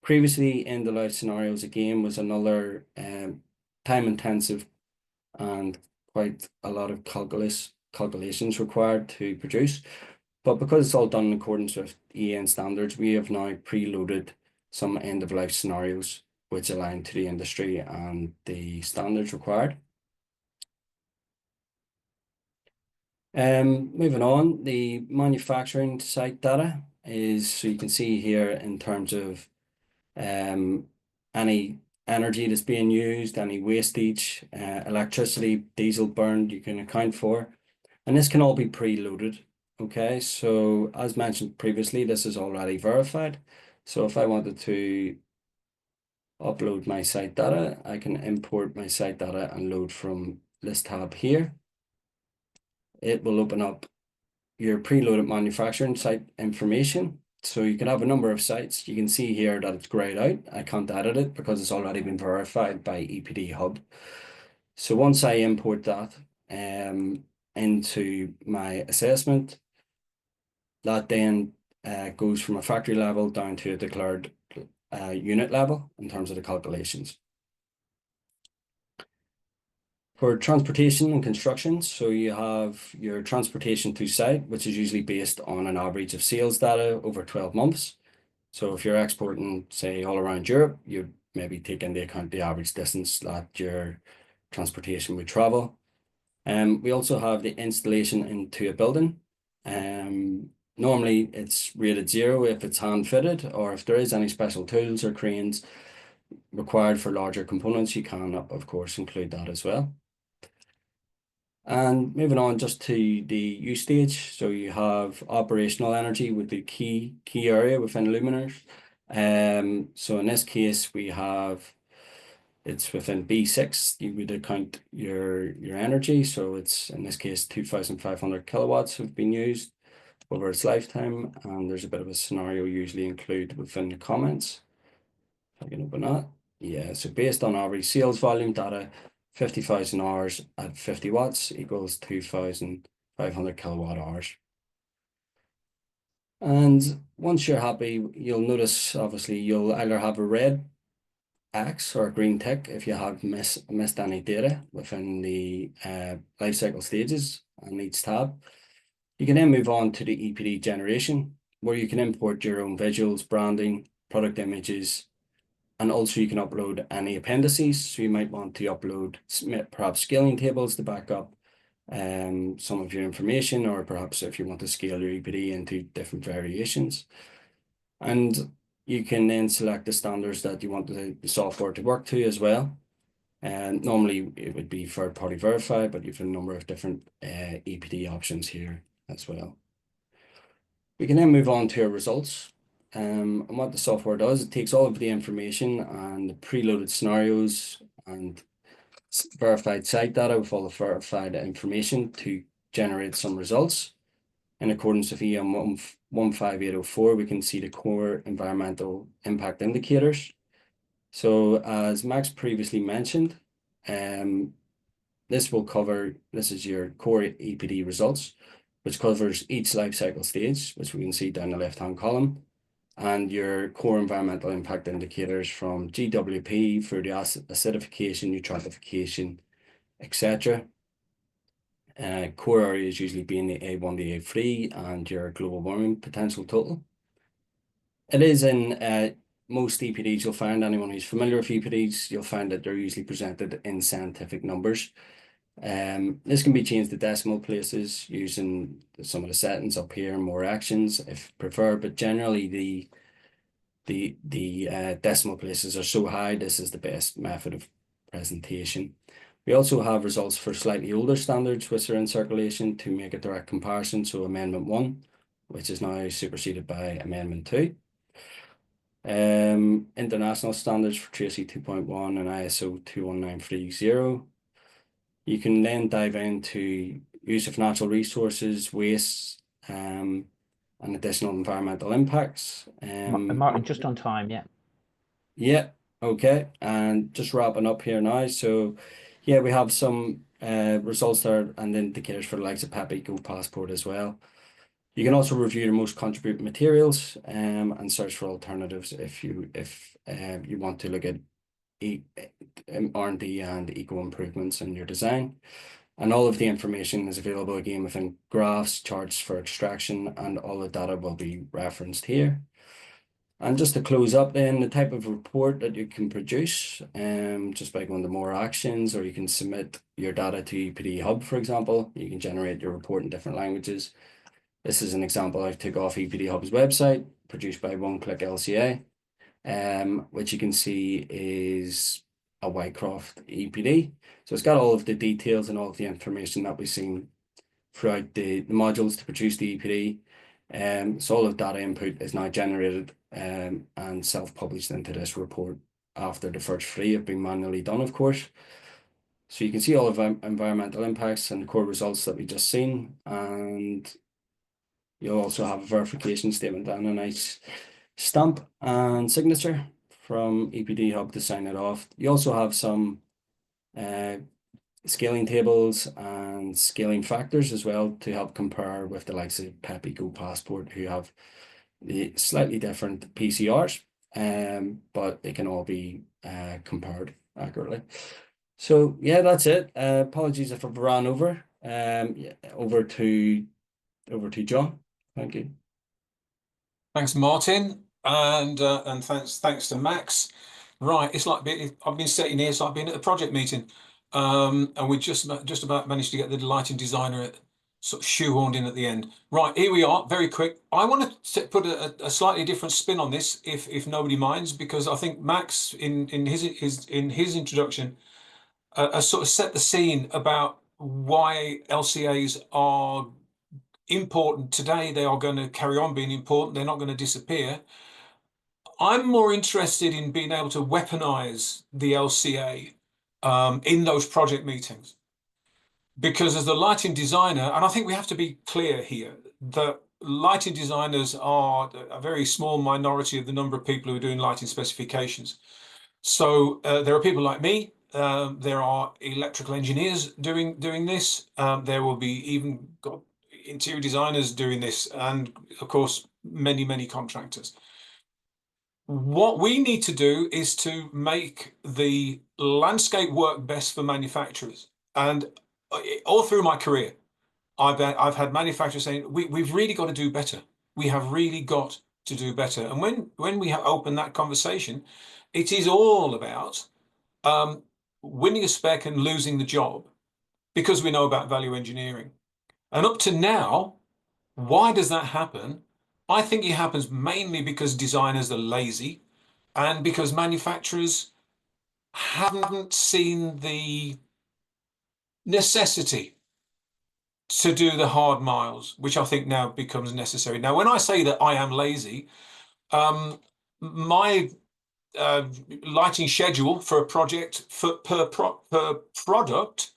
Previously, end-of-life scenarios again was another time-intensive and quite a lot of calculations required to produce. But because it's all done in accordance with EN standards, we have now preloaded some end-of-life scenarios which align to the industry and the standards required. Moving on, the manufacturing site data is, so you can see here in terms of any energy that's being used, any wastage, electricity, diesel burned, you can account for. And this can all be preloaded. Okay, so as mentioned previously, this is already verified. So if I wanted to upload my site data, I can import my site data and load from this tab here. It will open up your preloaded manufacturing site information. So you can have a number of sites. You can see here that it's grayed out. I can't edit it because it's already been verified by EPD Hub. So once I import that into my assessment, that then goes from a factory level down to a declared unit level in terms of the calculations. For transportation and construction, so you have your transportation to site, which is usually based on an average of sales data over 12 months. So if you're exporting, say, all around Europe, you'd maybe take into account the average distance that your transportation would travel. We also have the installation into a building. Normally it's rated 0 if it's hand fitted, or if there is any special tools or cranes required for larger components, you can of course include that as well. And moving on just to the use stage, so you have operational energy with the key area within luminaires. So in this case we have, it's within B6, you would account your energy. So it's, in this case, 2,500 kilowatts have been used over its lifetime. And there's a bit of a scenario usually included within the comments. If I can open that. Yeah, so based on average sales volume data, 50,000 hours at 50 watts equals 2,500 kilowatt hours. And once you're happy, you'll notice, obviously, you'll either have a red X or a green tick if you have missed any data within the life cycle stages on each tab. You can then move on to the EPD generation, where you can import your own visuals, branding, product images, and also you can upload any appendices. So you might want to upload perhaps scaling tables to back up some of your information, or perhaps if you want to scale your EPD into different variations. And you can then select the standards that you want the software to work to as well. And normally it would be third-party verified, but you have a number of different EPD options here as well. We can then move on to our results. And what the software does, it takes all of the information and the preloaded scenarios and verified site data with all the verified information to generate some results. In accordance with EM 15804, we can see the core environmental impact indicators. So as Max previously mentioned, this is your core EPD results, which covers each life cycle stage, which we can see down the left-hand column, and your core environmental impact indicators from GWP through the acidification, eutrophication, etc. Core areas usually being the A1 to A3 and your global warming potential total. It is in most EPDs you'll find, anyone who's familiar with EPDs, you'll find that they're usually presented in scientific numbers. This can be changed to decimal places using some of the settings up here, more actions if preferred, but generally the decimal places are so high, this is the best method of presentation. We also have results for slightly older standards which are in circulation to make a direct comparison. So Amendment 1, which is now superseded by Amendment 2. International standards for Tracy 2.1 and ISO 21930. You can then dive into use of natural resources, waste, and additional environmental impacts. Martin, just on time, yeah. Yeah, okay. And just wrapping up here now. So yeah, we have some results there and indicators for the likes of PEP Eco Passport as well. You can also review your most contributing materials and search for alternatives if you want to look at R&D and eco improvements in your design. And all of the information is available again within graphs, charts for extraction, and all the data will be referenced here. And just to close up then, the type of report that you can produce, just by going to more actions, or you can submit your data to EPD Hub, for example. You can generate your report in different languages. This is an example I took off EPD Hub's website, produced by One Click LCA, which you can see is a Whitecroft EPD. So it's got all of the details and all of the information that we've seen throughout the modules to produce the EPD. So all of data input is now generated and self-published into this report after the first 3 have been manually done, of course. So you can see all of environmental impacts and the core results that we just seen, and you'll also have a verification statement and a nice stamp and signature from EPD Hub to sign it off. You also have some scaling tables and scaling factors as well to help compare with the likes of PEP Eco Passport, who have the slightly different PCRs, but they can all be compared accurately. So yeah, that's it. Apologies if I've ran over. Over to John. Thank you. Thanks, Martin, and thanks to Max. Right, it's like I've been sitting here, it's like being at a project meeting, and we just about managed to get the lighting designer sort of shoehorned in at the end. Right, here we are, very quick. I want to put a slightly different spin on this, if nobody minds, because I think Max in his introduction sort of set the scene about why LCAs are important today. They are going to carry on being important. They're not going to disappear. I'm more interested in being able to weaponize the LCA in those project meetings, because as the lighting designer, and I think we have to be clear here, that lighting designers are a very small minority of the number of people who are doing lighting specifications. So there are people like me. There are electrical engineers doing this. There will be even interior designers doing this, and of course many contractors. What we need to do is to make the landscape work best for manufacturers. And all through my career, I've had manufacturers saying we've really got to do better. We have really got to do better. And when we have opened that conversation, it is all about winning a spec and losing the job. because we know about value engineering. And up to now, why does that happen? I think it happens mainly because designers are lazy and because manufacturers haven't seen the necessity to do the hard miles, which I think now becomes necessary. Now, when I say that I am lazy, my lighting schedule for a project per product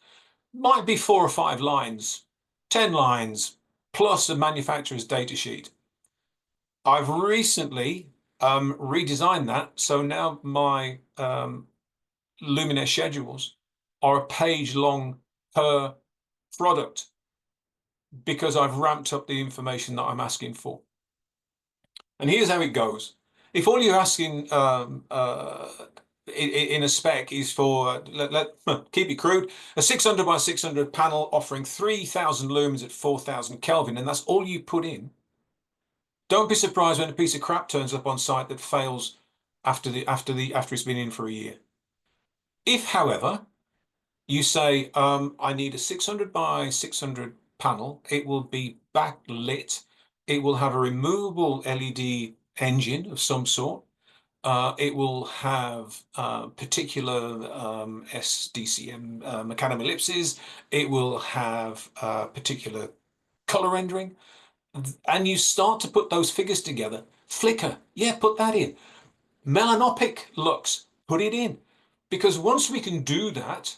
might be 4 or 5 lines, 10 lines, plus a manufacturer's data sheet. I've recently redesigned that, so now my luminaire schedules are a page long per product because I've ramped up the information that I'm asking for. And here's how it goes. If all you're asking in a spec is for, keep it crude, a 600 by 600 panel offering 3,000 lumens at 4,000 Kelvin, and that's all you put in, don't be surprised when a piece of crap turns up on site that fails after it's been in for a year. If, however, you say, I need a 600 by 600 panel, it will be backlit, it will have a removable LED engine of some sort, it will have particular SDCM macadam ellipses, it will have particular color rendering, and you start to put those figures together. Flicker, yeah, put that in. Melanopic lux, put it in. Because once we can do that,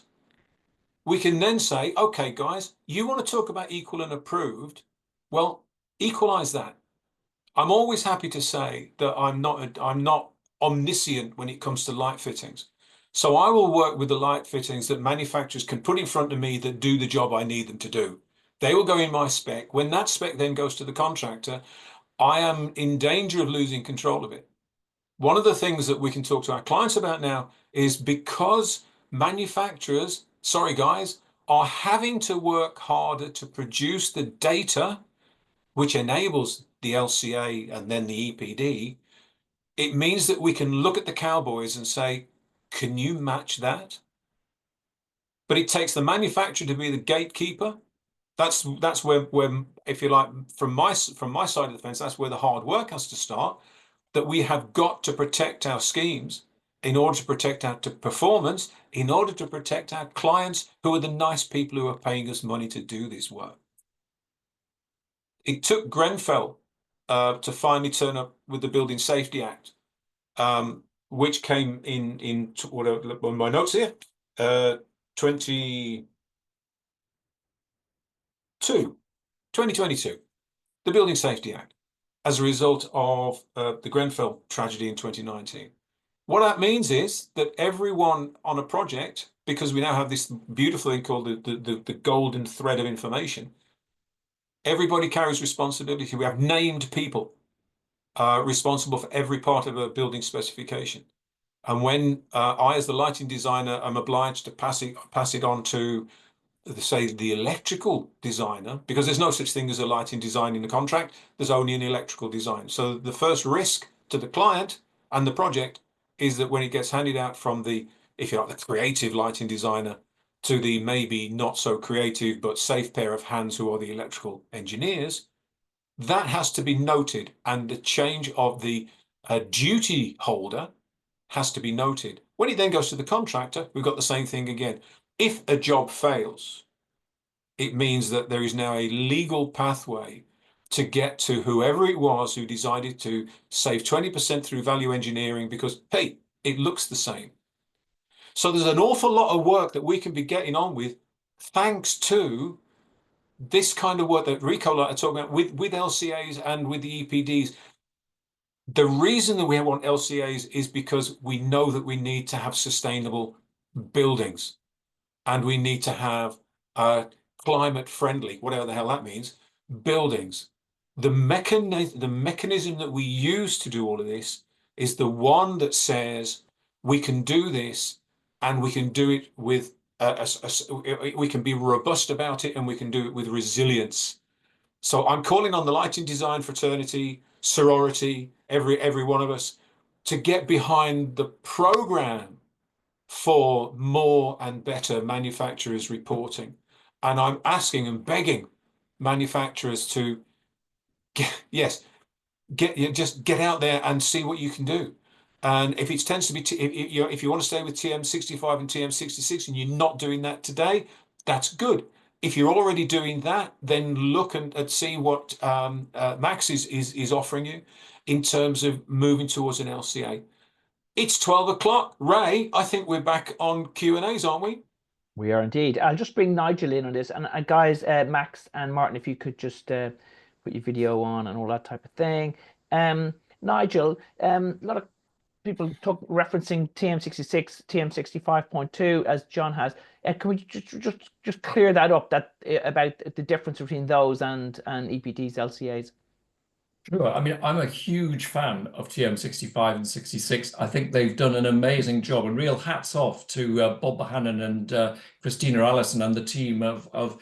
we can then say, okay, guys, you want to talk about equal and approved? Well, equalize that. I'm always happy to say that I'm not omniscient when it comes to light fittings. So I will work with the light fittings that manufacturers can put in front of me that do the job I need them to do. They will go in my spec. When that spec then goes to the contractor, I am in danger of losing control of it. One of the things that we can talk to our clients about now is because manufacturers, sorry guys, are having to work harder to produce the data which enables the LCA and then the EPD, it means that we can look at the cowboys and say, can you match that? But it takes the manufacturer to be the gatekeeper. That's where, if you like, from my side of the fence, that's where the hard work has to start, that we have got to protect our schemes in order to protect our performance, in order to protect our clients, who are the nice people who are paying us money to do this work. It took Grenfell to finally turn up with the Building Safety Act, which came in what are my notes here, 2022, the Building Safety Act, as a result of the Grenfell tragedy in 2019. What that means is that everyone on a project, because we now have this beautiful thing called the golden thread of information, everybody carries responsibility. We have named people responsible for every part of a building specification. And when I, as the lighting designer, am obliged to pass it on to, say, the electrical designer, because there's no such thing as a lighting design in the contract, there's only an electrical design. So the first risk to the client and the project is that when it gets handed out from the, if you like, the creative lighting designer to the maybe not so creative but safe pair of hands who are the electrical engineers, that has to be noted, and the change of the duty holder has to be noted. When it then goes to the contractor, we've got the same thing again. If a job fails, it means that there is now a legal pathway to get to whoever it was who decided to save 20% through value engineering because, hey, it looks the same. So there's an awful lot of work that we can be getting on with thanks to this kind of work that Recolight are talking about with LCAs and with the EPDs. The reason that we want LCAs is because we know that we need to have sustainable buildings and we need to have climate friendly, whatever the hell that means, buildings. The mechanism that we use to do all of this is the one that says we can do this and we can do it with we can be robust about it and we can do it with resilience. So I'm calling on the lighting design fraternity, sorority, every one of us to get behind the program for more and better manufacturers reporting. And I'm asking and begging manufacturers to just get out there and see what you can do. And if it tends to be, if you want to stay with TM65 and TM66 and you're not doing that today, that's good. If you're already doing that, then look and see what Max is offering you in terms of moving towards an LCA. It's 12 o'clock. Ray, I think we're back on Q&As, aren't we? We are indeed. I'll just bring Nigel in on this. And guys, Max and Martin, if you could just put your video on and all that type of thing. Nigel, a lot of people referencing TM66, TM65.2 as John has. Can we just clear that up, about the difference between those and EPDs, LCAs? Sure. I mean, I'm a huge fan of TM65 and 66. I think they've done an amazing job, and real hats off to Bob Bohannon and Christina Allison and the team of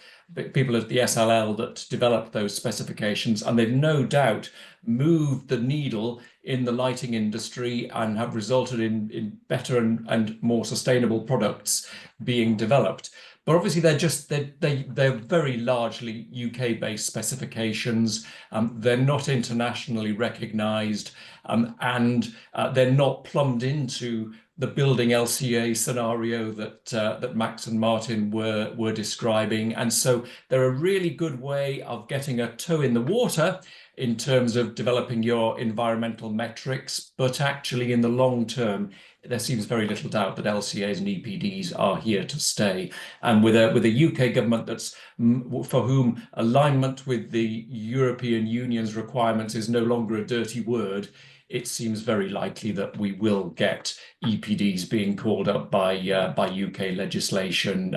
people at the SLL that developed those specifications. And they've no doubt moved the needle in the lighting industry and have resulted in better and more sustainable products being developed. But obviously, they're very largely UK-based specifications. They're not internationally recognised, and they're not plumbed into the building LCA scenario that Max and Martin were describing. And so they're a really good way of getting a toe in the water in terms of developing your environmental metrics, but actually in the long term, there seems very little doubt that LCAs and EPDs are here to stay. And with a UK government that's for whom alignment with the European Union's requirements is no longer a dirty word, it seems very likely that we will get EPDs being called up by UK legislation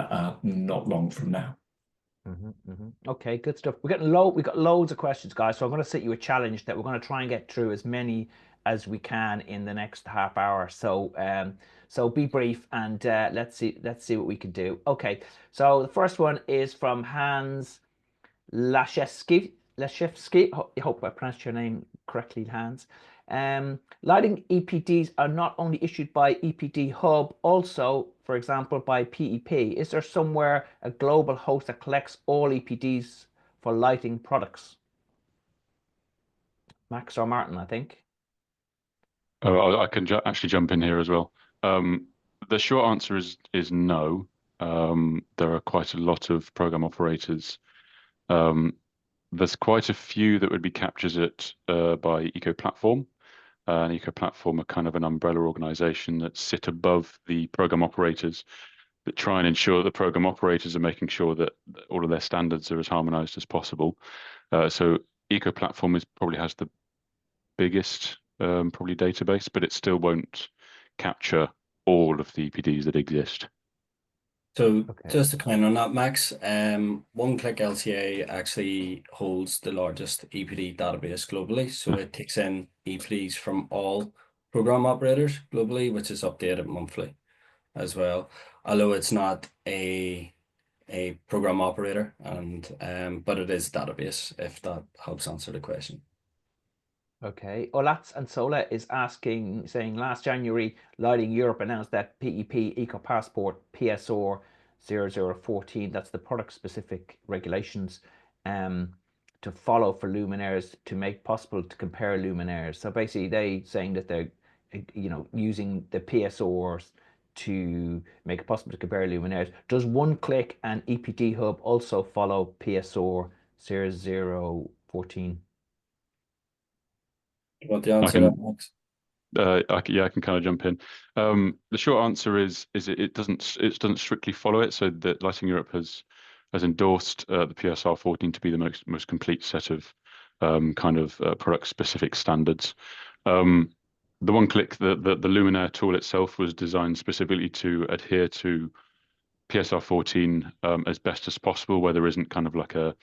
not long from now. Okay, good stuff. We got loads of questions, guys. So I'm going to set you a challenge that we're going to try and get through as many as we can in the next half hour. So so be brief, and let's see what we can do. Okay, so the first one is from Hans Lashevsky. I hope I pronounced your name correctly, Hans. Lighting EPDs are not only issued by EPD Hub, also, for example, by PEP. Is there somewhere a global host that collects all EPDs for lighting products? Max or Martin, I think. Oh, I can actually jump in here as well. The short answer is no. There are quite a lot of program operators. There's quite a few that would be captured by Eco Platform. And Eco Platform are kind of an umbrella organization that sit above the program operators that try and ensure that the program operators are making sure that all of their standards are as harmonized as possible. So Eco Platform probably has the biggest probably database, but it still won't capture all of the EPDs that exist. So just to comment on that, Max, One Click LCA actually holds the largest EPD database globally. So it takes in EPDs from all program operators globally, which is updated monthly as well. Although it's not a program operator, and but it is a database, if that helps answer the question. Okay, Olats and Sola is saying last January, Lighting Europe announced that PEP Eco Passport PSR 0014, that's the product specific regulations to follow for luminaires to make possible to compare luminaires. So basically they saying that they're using the PSRs to make it possible to compare luminaires. Does One Click and EPD Hub also follow PSR 0014? You want the answer, Max? I can kind of jump in. The short answer is it doesn't strictly follow it. So that Lighting Europe has endorsed the PSR 14 to be the most complete set of kind of product specific standards. The One Click, the luminaire tool itself was designed specifically to adhere to PSR 14 as best as possible, where there isn't kind of like a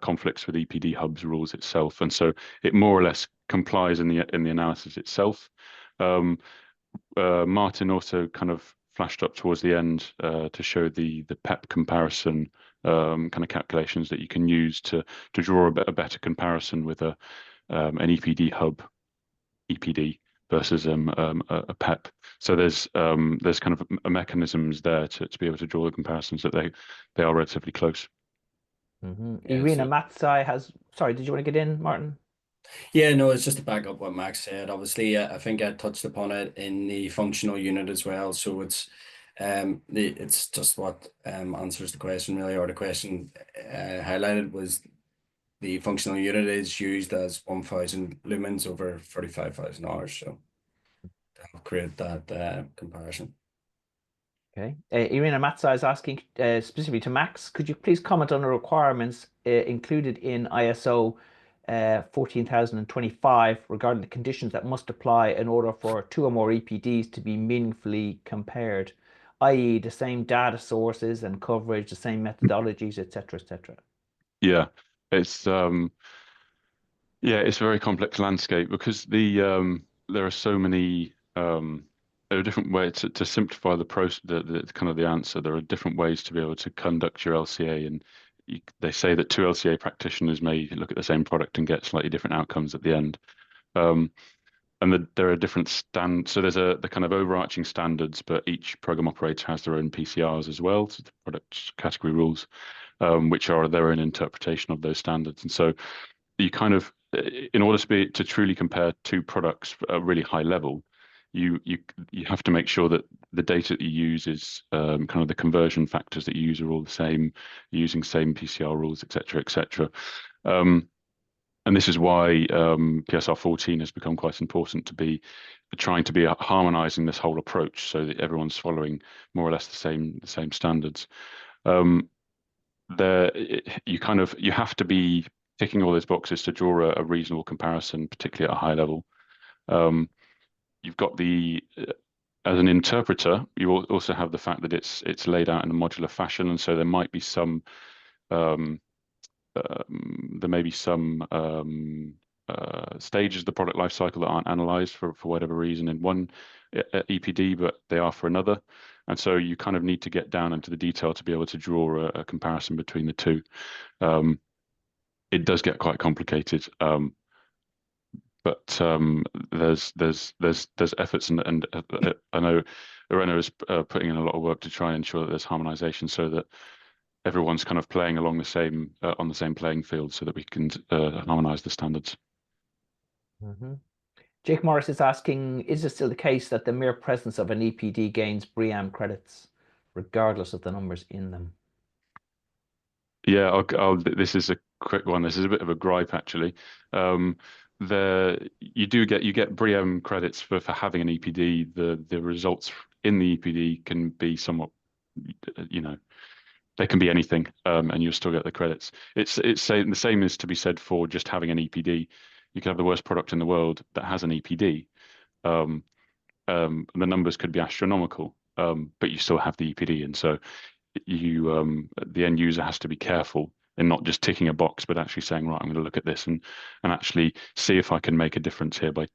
conflicts with EPD Hub's rules itself, and so it more or less complies in the analysis itself. Martin also kind of flashed up towards the end to show the PEP comparison kind of calculations that you can use to draw a better comparison with an EPD Hub EPD versus a PEP. So there's kind of a mechanisms there to be able to draw the comparisons that they are relatively close. Irina Matsai has, sorry, did you want to get in, Martin? Yeah, no, it's just to back up what Max said. Obviously, I think I touched upon it in the functional unit as well. So it's just what answers the question really, or the question highlighted was the functional unit is used as 1,000 lumens over 35,000 hours. So to create that comparison. Okay. Irina Matsai is asking specifically to Max, could you please comment on the requirements included in ISO 14025 regarding the conditions that must apply in order for 2 or more EPDs to be meaningfully compared, i.e. the same data sources and coverage, the same methodologies, etc., etc. Yeah, it's a very complex landscape because there are so many there are different ways to simplify the process, the kind of the answer. There are different ways to be able to conduct your LCA, and they say that 2 LCA practitioners may look at the same product and get slightly different outcomes at the end. And there are different so there's the kind of overarching standards, but each program operator has their own PCRs as well, so the product category rules, which are their own interpretation of those standards. And so you kind of, in order to truly compare 2 products at a really high level, you have to make sure that the data that you use is kind of the conversion factors that you use are all the same, using same PCR rules, etc., etc. And this is why PSR 14 has become quite important to be trying to be harmonizing this whole approach so that everyone's following more or less the same standards. You have to be ticking all those boxes to draw a reasonable comparison, particularly at a high level. You've got as an interpreter, you also have the fact that it's laid out in a modular fashion, and so there might be some stages of the product life cycle that aren't analyzed for whatever reason in one EPD, but they are for another. And so you kind of need to get down into the detail to be able to draw a comparison between the two. It does get quite complicated, but there's efforts, and I know Irena is putting in a lot of work to try and ensure that there's harmonization so that everyone's kind of playing along the same on the same playing field, so that we can harmonize the standards. Jake Morris is asking, is it still the case that the mere presence of an EPD gains BREEAM credits, regardless of the numbers in them? Yeah, this is a quick one. This is a bit of a gripe, actually. You get BREEAM credits for having an EPD. The results in the EPD can be somewhat, they can be anything, and you'll still get the credits. The same is to be said for just having an EPD. You can have the worst product in the world that has an EPD. The numbers could be astronomical, but you still have the EPD, and so the end user has to be careful in not just ticking a box, but actually saying, right, I'm going to look at this and actually see if I can make a difference here by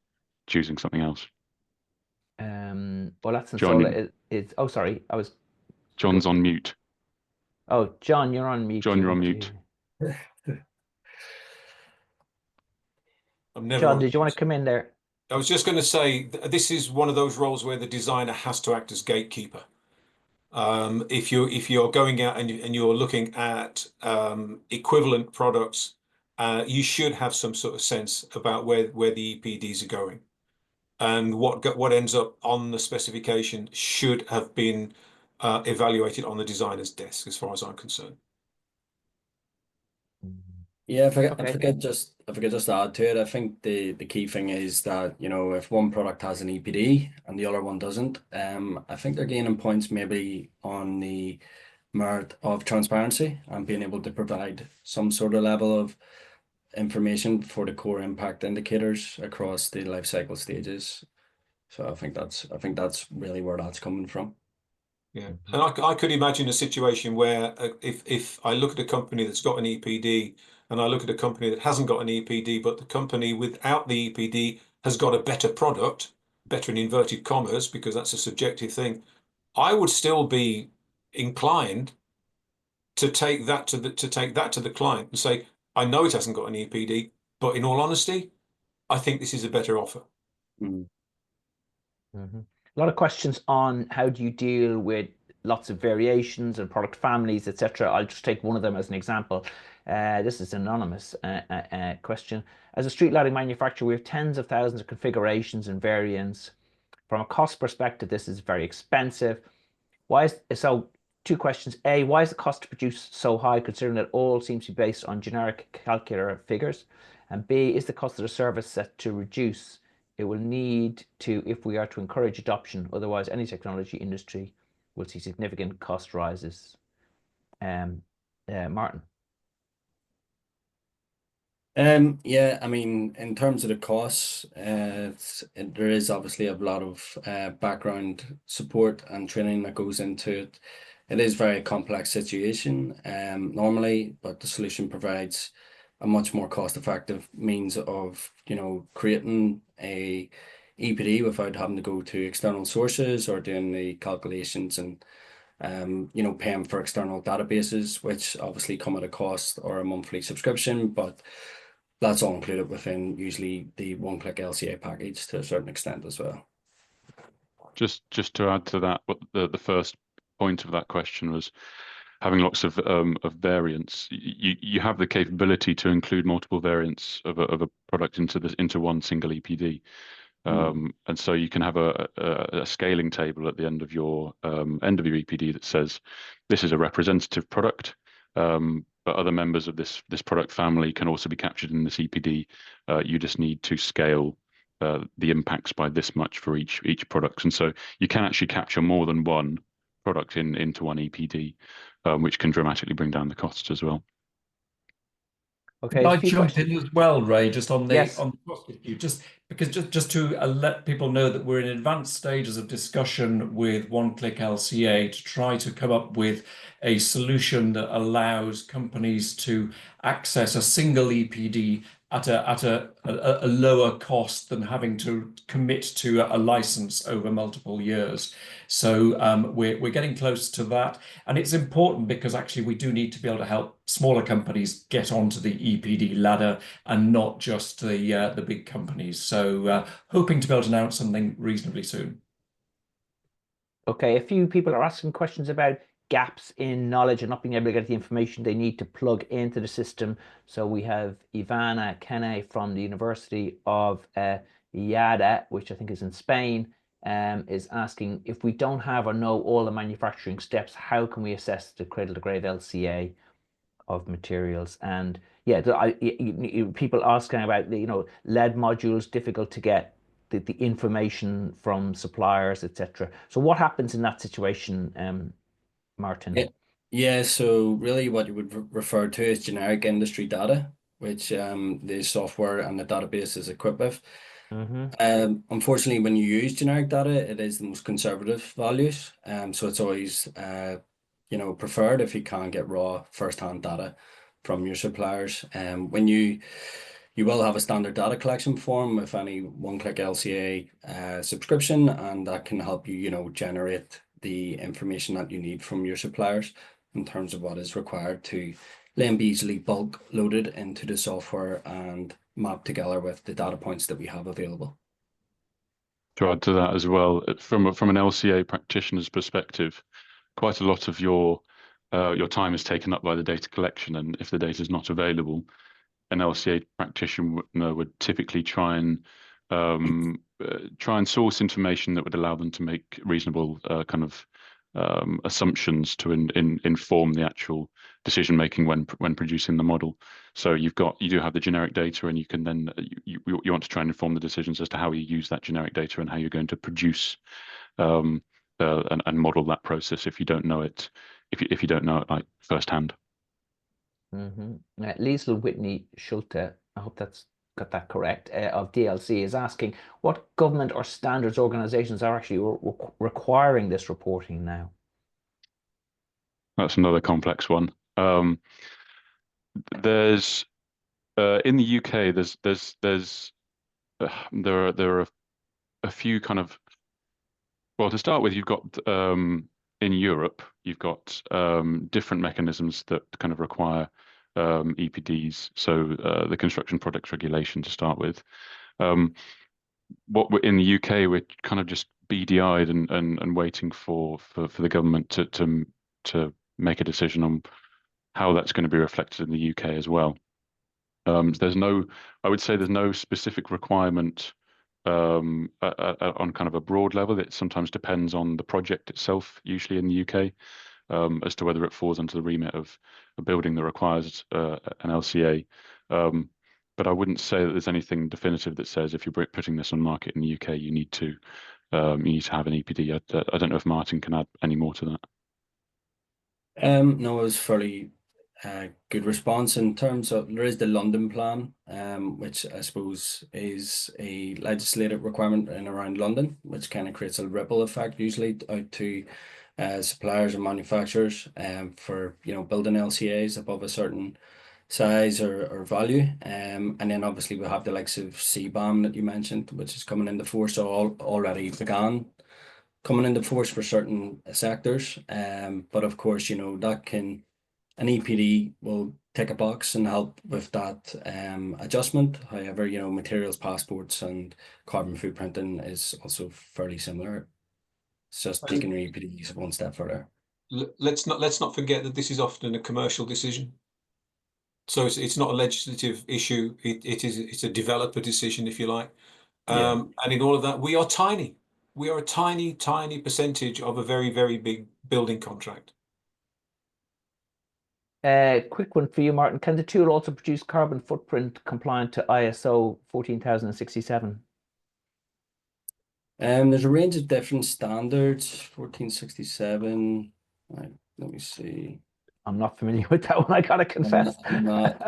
choosing something else. Well, that's John, oh, sorry, John's on mute. Oh, John, you're on mute. John, you're on mute. John, did you want to come in there? I was just going to say, this is one of those roles where the designer has to act as gatekeeper. If you're going out and you're looking at equivalent products, you should have some sort of sense about where the EPDs are going, and what ends up on the specification should have been evaluated on the designer's desk, as far as I'm concerned. Yeah, if I could just add to it, I think the key thing is that, if one product has an EPD and the other one doesn't, I think they're gaining points maybe on the merit of transparency and being able to provide some sort of level of information for the core impact indicators across the life cycle stages. So I think that's really where that's coming from. Yeah, and I could imagine a situation where if I look at a company that's got an EPD and I look at a company that hasn't got an EPD, but the company without the EPD has got a better product, better in inverted commas, because that's a subjective thing, I would still be inclined to take that to the client and say, I know it hasn't got an EPD, but in all honesty, I think this is a better offer. A lot of questions on how do you deal with lots of variations and product families, etc. I'll just take one of them as an example. This is an anonymous question. As a street lighting manufacturer, we have tens of thousands of configurations and variants. From a cost perspective, this is very expensive. So 2 questions. A, why is the cost to produce so high, considering that all seems to be based on generic calculator figures? And B, is the cost of the service set to reduce? It will need to if we are to encourage adoption. Otherwise, any technology industry will see significant cost rises. Martin. Yeah, I mean, in terms of the costs, there is obviously a lot of background support and training that goes into it. It is a very complex situation normally, but the solution provides a much more cost-effective means of, creating a EPD without having to go to external sources or doing the calculations and paying for external databases, which obviously come at a cost or a monthly subscription, but that's all included within usually the One Click LCA package to a certain extent as well. Just to add to that, what the first point of that question was having lots of variants. You have the capability to include multiple variants of a product into one single EPD. And so you can have a scaling table at the end of your EPD that says this is a representative product, but other members of this product family can also be captured in this EPD. You just need to scale the impacts by this much for each product, and so you can actually capture more than one product into one EPD, which can dramatically bring down the costs as well. Okay, I jump in as well, Ray, just on the Yes. on the cost issue, just to let people know that we're in advanced stages of discussion with One Click LCA to try to come up with a solution that allows companies to access a single EPD at a lower cost than having to commit to a license over multiple years. So we're getting close to that, and it's important because actually we do need to be able to help smaller companies get onto the EPD ladder and not just the big companies. So hoping to be able to announce something reasonably soon. Okay, a few people are asking questions about gaps in knowledge and not being able to get the information they need to plug into the system. So we have Ivana Kene from the University of Lleida, which I think is in Spain, is asking, if we don't have or know all the manufacturing steps, how can we assess the cradle to grave LCA of materials? And yeah, people asking about the LED modules, difficult to get the information from suppliers, etc. So what happens in that situation, Martin? Yeah, so really what you would refer to as generic industry data, which the software and the database is equipped with. Unfortunately, when you use generic data, it is the most conservative values. So it's always preferred if you can get raw first-hand data from your suppliers. When you will have a standard data collection form with any One Click LCA subscription, and that can help you, generate the information that you need from your suppliers in terms of what is required to then be easily bulk loaded into the software and mapped together with the data points that we have available. To add to that as well, from an LCA practitioner's perspective, quite a lot of your time is taken up by the data collection, and if the data is not available, an LCA practitioner would typically try and source information that would allow them to make reasonable assumptions to inform the actual decision making when producing the model. So you do have the generic data, and you can then you want to try and inform the decisions as to how you use that generic data and how you're going to produce and model that process if you don't know it like firsthand. Liesl Whitney Schulte, I hope that's got that correct, of DLC is asking what government or standards organizations are actually requiring this reporting now? That's another complex one. There's in the UK there are a few kind of, well, to start with, you've got in Europe you've got different mechanisms that kind of require EPDs. So the Construction Products Regulation to start with. What we're in the UK, we're kind of just beady-eyed and waiting for the government to make a decision on how that's going to be reflected in the UK as well. I would say there's no specific requirement on kind of a broad level. It sometimes depends on the project itself, usually in the UK, as to whether it falls under the remit of a building that requires an LCA. But I wouldn't say that there's anything definitive that says if you're putting this on market in the UK, you need to have an EPD. I don't know if Martin can add any more to that. No, it was fairly good response in terms of there is the London plan, which I suppose is a legislative requirement in around London, which kind of creates a ripple effect usually out to suppliers and manufacturers for building LCAs above a certain size or value. And then obviously we have the likes of CBAM that you mentioned, which is coming into force, or already began coming into force for certain sectors. But of course, that an EPD will tick a box and help with that adjustment. However, materials passports and carbon footprinting is also fairly similar. It's just taking your EPDs one step further. Let's not forget that this is often a commercial decision. So it's not a legislative issue. It's a developer decision, if you like. And in all of that, we are tiny. We are a tiny percentage of a very, very big building contract. Quick one for you, Martin. Can the tool also produce carbon footprint compliant to ISO 14067? There's a range of different standards. 1467. Right, let me see. I'm not familiar with that one, I gotta confess. I'm not,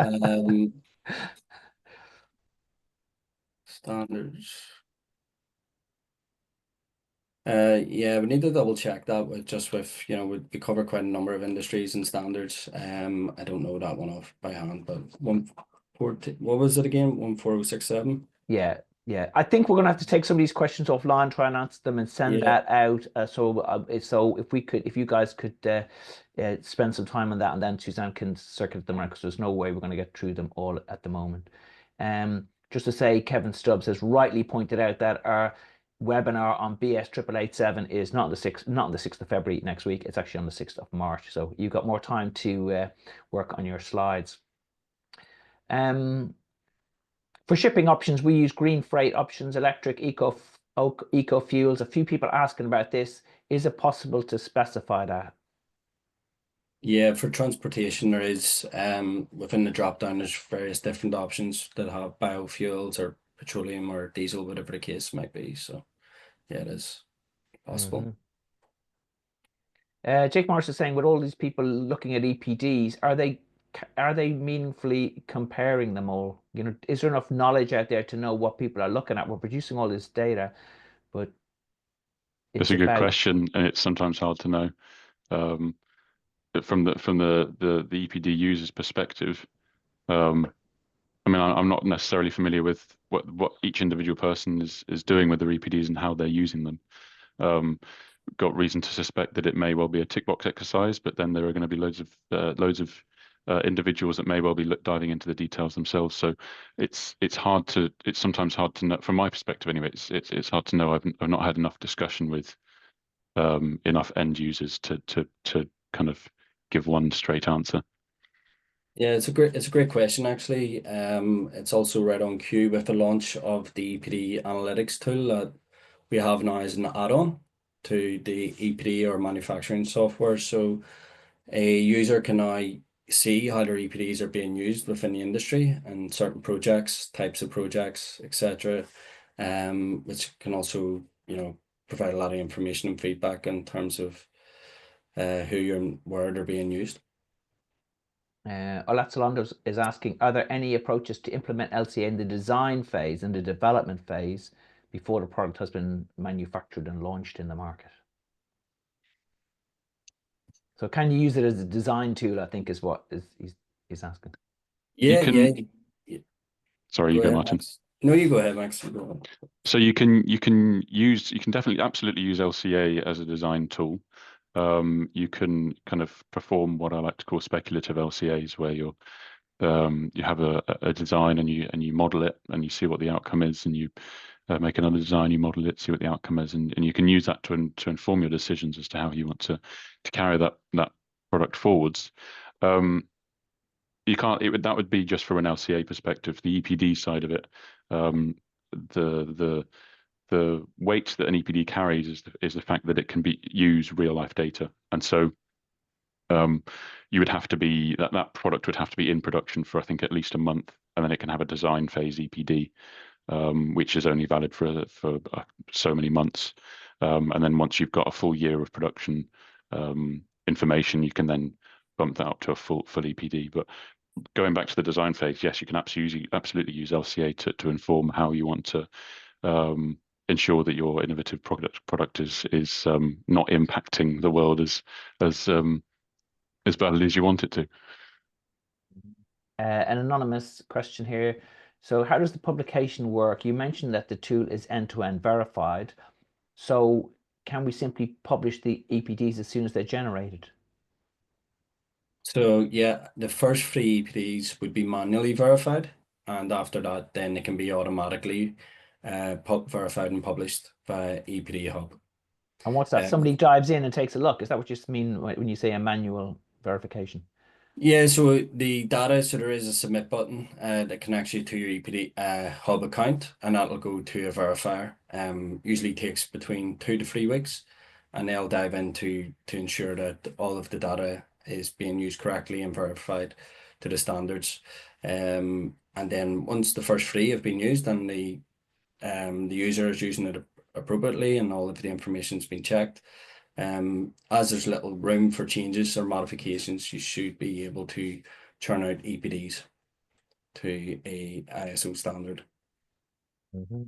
standards. Yeah, we need to double check that we cover quite a number of industries and standards. I don't know that one off by hand, but what was it again? 14067? Yeah. I think we're gonna have to take some of these questions offline, try and answer them and send that out. So if you guys could spend some time on that, and then Suzanne can circulate them around, because there's no way we're going to get through them all at the moment. Just to say, Kevin Stubbs has rightly pointed out that our webinar on BS 8887 is not on the 6th of February next week. It's actually on the 6th of March. So you've got more time to work on your slides. For shipping options, we use green freight options, electric, eco fuels. A few people asking about this. Is it possible to specify that? Yeah, for transportation, there is within the drop down, there's various different options that have biofuels or petroleum or diesel, whatever the case might be. So yeah, it is possible. Jake Morris is saying, with all these people looking at EPDs, are they meaningfully comparing them all? Is there enough knowledge out there to know what people are looking at? We're producing all this data, but it's a good question, and it's sometimes hard to know. From the EPD user's perspective, I mean, I'm not necessarily familiar with what each individual person is doing with their EPDs and how they're using them. Got reason to suspect that it may well be a tick box exercise, but then there are going to be loads of individuals that may well be diving into the details themselves. So it's sometimes hard to know, from my perspective anyway. It's hard to know. I've not had enough discussion with enough end users to kind of give one straight answer. Yeah, it's a great question actually. It's also right on cue with the launch of the EPD analytics tool that we have now as an add-on to the EPD or manufacturing software. So a user can now see how their EPDs are being used within the industry and certain projects, types of projects, etc., which can also provide a lot of information and feedback in terms of who and where they're being used. Olat Salanders is asking, are there any approaches to implement LCA in the design phase and the development phase before the product has been manufactured and launched in the market? So can you use it as a design tool, I think is what he's asking. Yeah. Sorry, you go, Martin. Max. No, you go ahead, Max. So you can definitely absolutely use LCA as a design tool. You can kind of perform what I like to call speculative LCAs, where you have a design and you model it and you see what the outcome is, and you make another design, you model it, see what the outcome is, and you can use that to inform your decisions as to how you want to carry that product forwards. You can't. That would be just from an LCA perspective. The EPD side of it, the weight that an EPD carries is the fact that it can use real life data, and so you would have to be that product would have to be in production for, I think, at least a month, and then it can have a design phase EPD, which is only valid for so many months, and then once you've got a full year of production information, you can then bump that up to a full EPD. But going back to the design phase, yes, you can absolutely use LCA to inform how you want to ensure that your innovative product is not impacting the world as badly as you want it to. An anonymous question here. So how does the publication work? You mentioned that the tool is end-to-end verified. So can we simply publish the EPDs as soon as they're generated? So yeah, the first 3 EPDs would be manually verified, and after that, then they can be automatically verified and published by EPD Hub. And what's that? Somebody dives in and takes a look. Is that what you mean when you say a manual verification? Yeah, so the data, so there is a submit button that connects you to your EPD Hub account, and that'll go to a verifier. Usually takes between 2 to 3 weeks, and they'll dive in to ensure that all of the data is being used correctly and verified to the standards. And then once the first 3 have been used and the user is using it appropriately and all of the information's been checked, as there's little room for changes or modifications, you should be able to churn out EPDs to a ISO standard.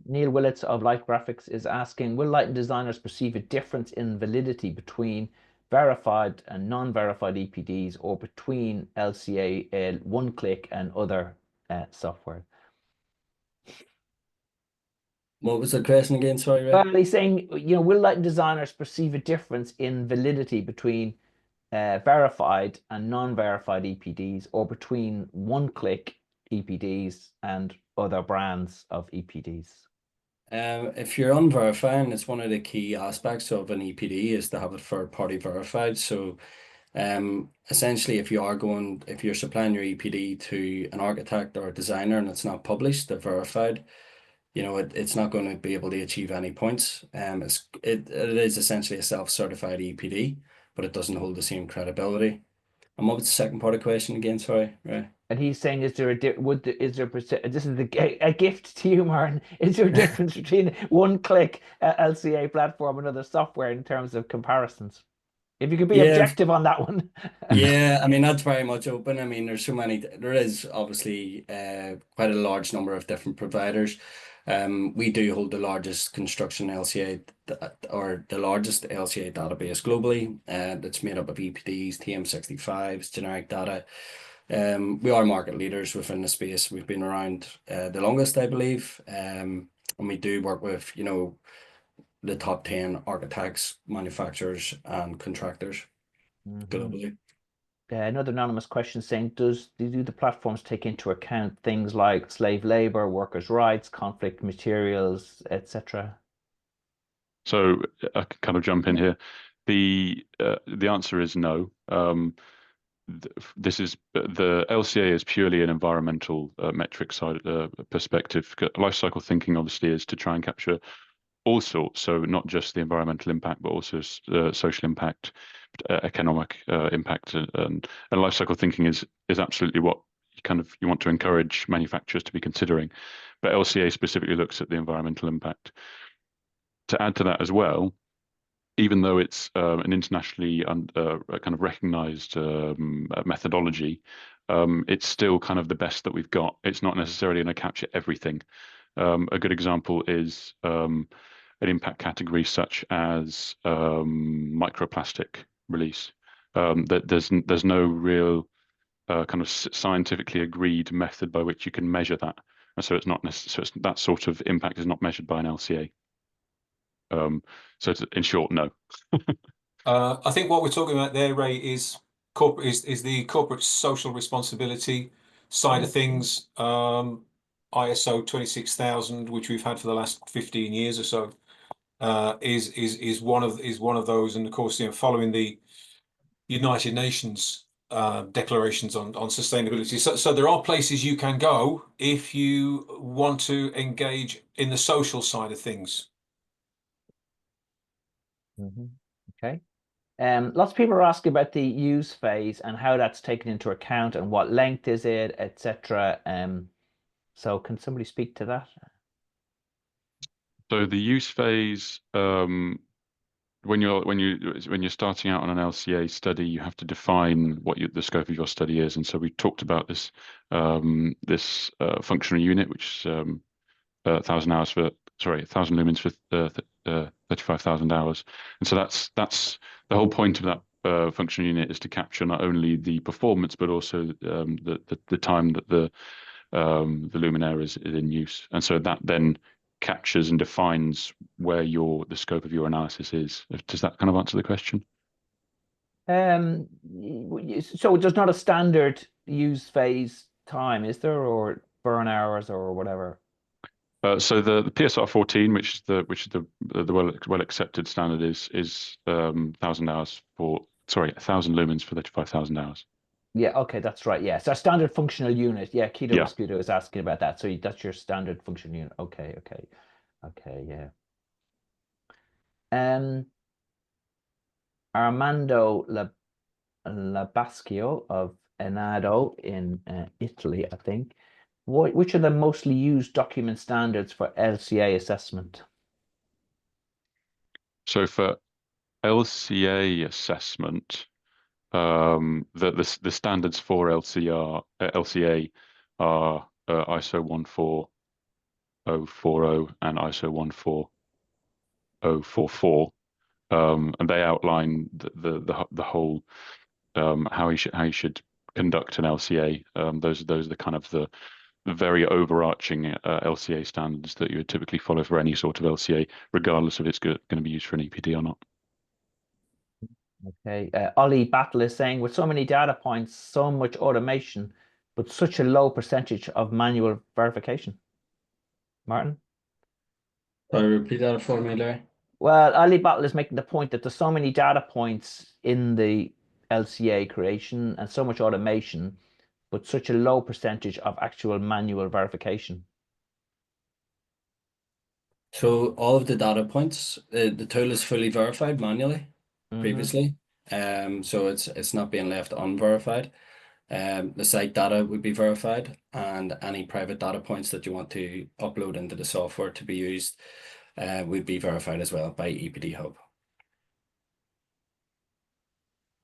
Neil Willits of Light Graphics is asking, will lighting designers perceive a difference in validity between verified and non-verified EPDs, or between LCA, One Click, and other software? What was the question again? Sorry, Ray? Well, he's saying, will lighting designers perceive a difference in validity between verified and non-verified EPDs, or between One Click EPDs and other brands of EPDs? If you're unverifying, it's one of the key aspects of an EPD is to have it third-party verified. So essentially, if you're supplying your EPD to an architect or a designer and it's not published, they're verified, it's not going to be able to achieve any points. It is essentially a self-certified EPD, but it doesn't hold the same credibility. And what was the second part of the question again? Sorry, Ray. And he's saying, this is a gift to you, Martin. Is there a difference between One Click LCA platform and other software in terms of comparisons? If you could be objective on that one. Yeah, I mean, that's very much open. I mean, there is obviously quite a large number of different providers. We do hold the largest construction LCA or the largest LCA database globally. That's made up of EPDs, TM65s, generic data. We are market leaders within the space. We've been around the longest, I believe. And we do work with, the top 10 architects, manufacturers, and contractors globally. Another anonymous question saying, do the platforms take into account things like slave labor, workers' rights, conflict materials, etc.? So I can kind of jump in here. The answer is no. This is the LCA is purely an environmental metric side perspective. Life cycle thinking obviously is to try and capture all sorts, so not just the environmental impact, but also social impact, economic impact, and life cycle thinking is absolutely what you want to encourage manufacturers to be considering. But LCA specifically looks at the environmental impact. To add to that as well, even though it's an internationally kind of recognized methodology, it's still kind of the best that we've got. It's not necessarily going to capture everything. A good example is an impact category such as microplastic release. That there's no real kind of scientifically agreed method by which you can measure that, and so it's not necessarily that sort of impact is not measured by an LCA. So in short, no. I think what we're talking about there, Ray, is the corporate social responsibility side of things. ISO 26000, which we've had for the last 15 years or so, is one of those. And of course, following the United Nations declarations on sustainability. So there are places you can go if you want to engage in the social side of things. Okay. Lots of people are asking about the use phase and how that's taken into account and what length is it, etc. So can somebody speak to that? So the use phase, when you're starting out on an LCA study, you have to define what the scope of your study is. And so we talked about this functional unit, which is 1,000 lumens for 35,000 hours. And so that's the whole point of that functional unit, is to capture not only the performance but also the time that the luminaire is in use. And so that then captures and defines where the scope of your analysis is. Does that kind of answer the question? So there's not a standard use phase time, is there, or burn hours or whatever? So the PSR 14, which is the well accepted standard, is 1,000 hours for 1,000 lumens for 35,000 hours. Yeah, okay, that's right. Yeah, so a standard functional unit. Yeah, Keto Yeah. Mosquito is asking about that. So that's your standard functional unit. Okay, yeah. Armando Labaschio of Enado in Italy, I think. Which are the mostly used document standards for LCA assessment? So for LCA assessment, the standards for LCA are ISO 14040 and ISO 14044, and they outline the whole how you should conduct an LCA. Those are the kind of the very overarching LCA standards that you would typically follow for any sort of LCA, regardless of it's going to be used for an EPD or not. Okay, Ollie Battle is saying, with so many data points, so much automation, but such a low percentage of manual verification. Martin? Sorry, repeat that for me, Larry. Well, Ollie Battle is making the point that there's so many data points in the LCA creation and so much automation, but such a low percentage of actual manual verification. So all of the data points, the tool is fully verified manually previously. So it's not being left unverified. The site data would be verified, and any private data points that you want to upload into the software to be used would be verified as well by EPD Hub.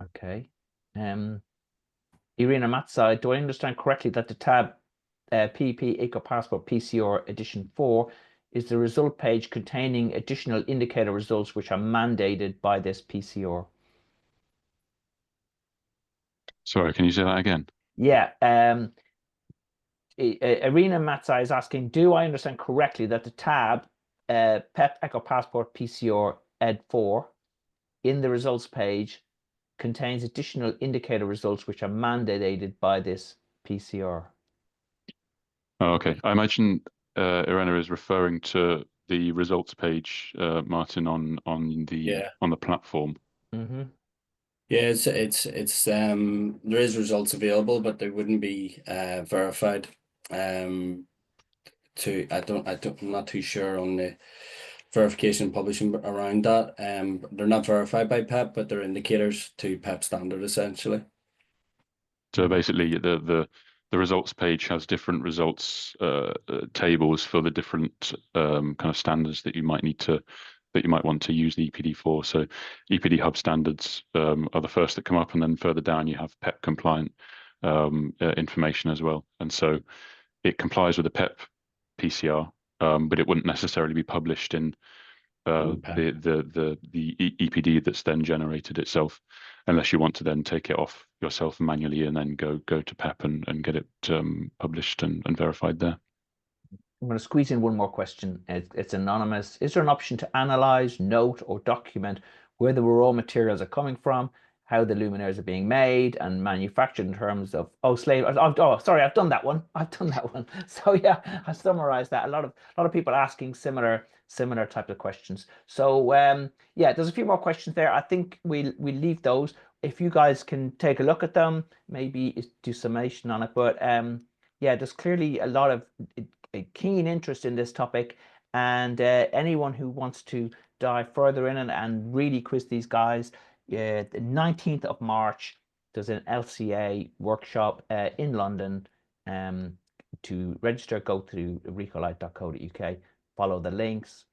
Okay. Irina Matsai, do I understand correctly that the tab PP Eco Passport PCR Edition 4 is the result page containing additional indicator results which are mandated by this PCR? Sorry, can you say that again? Yeah. Irina Matsai is asking, do I understand correctly that the tab PEP Eco Passport PCR Ed 4 in the results page contains additional indicator results which are mandated by this PCR? Oh, okay. I imagine Irena is referring to the results page, Martin, on the platform. Mm-hmm. Yeah, it's there is results available, but they wouldn't be verified. I'm not too sure on the verification and publishing around that. They're not verified by PEP, but they're indicators to PEP standard essentially. So basically, the results page has different results tables for the different kind of standards that you might want to use the EPD for. So EPD Hub standards are the first that come up, and then further down you have PEP compliant information as well. And so it complies with the PEP PCR, but it wouldn't necessarily be published in the EPD that's then generated itself, unless you want to then take it off yourself manually and then go to PEP and get it published and verified there. I'm going to squeeze in one more question. It's anonymous. Is there an option to analyze, note, or document where the raw materials are coming from? how the luminaires are being made and manufactured in terms of sorry, I've done that one. So yeah, I summarized that. A lot of people asking similar type of questions. So yeah, there's a few more questions there. I think we'll leave those. If you guys can take a look at them, maybe do summation on it. But yeah, there's clearly a lot of a keen interest in this topic, and anyone who wants to dive further in and really quiz these guys, the 19th of March, there's an LCA workshop in London. To register, go to recolight.co.uk, follow the links.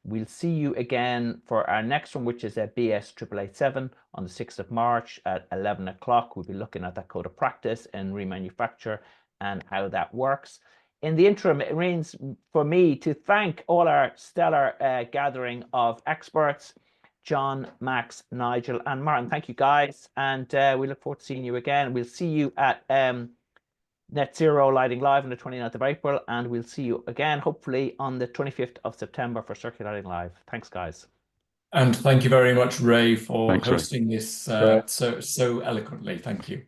We'll see you again for our next one, which is a BS 8887 on the 6th of March at 11 o'clock. We'll be looking at that code of practice and remanufacture and how that works. In the interim, it remains for me to thank all our stellar gathering of experts, John, Max, Nigel, and Martin. Thank you, guys. And we look forward to seeing you again. We'll see you at Net Zero Lighting Live on the 29th of April. And we'll see you again, hopefully, on the 25th of September for Circular Lighting Live. Thanks, guys. And thank you very much, Ray, for Thanks, Ray. hosting this so eloquently. Thank you.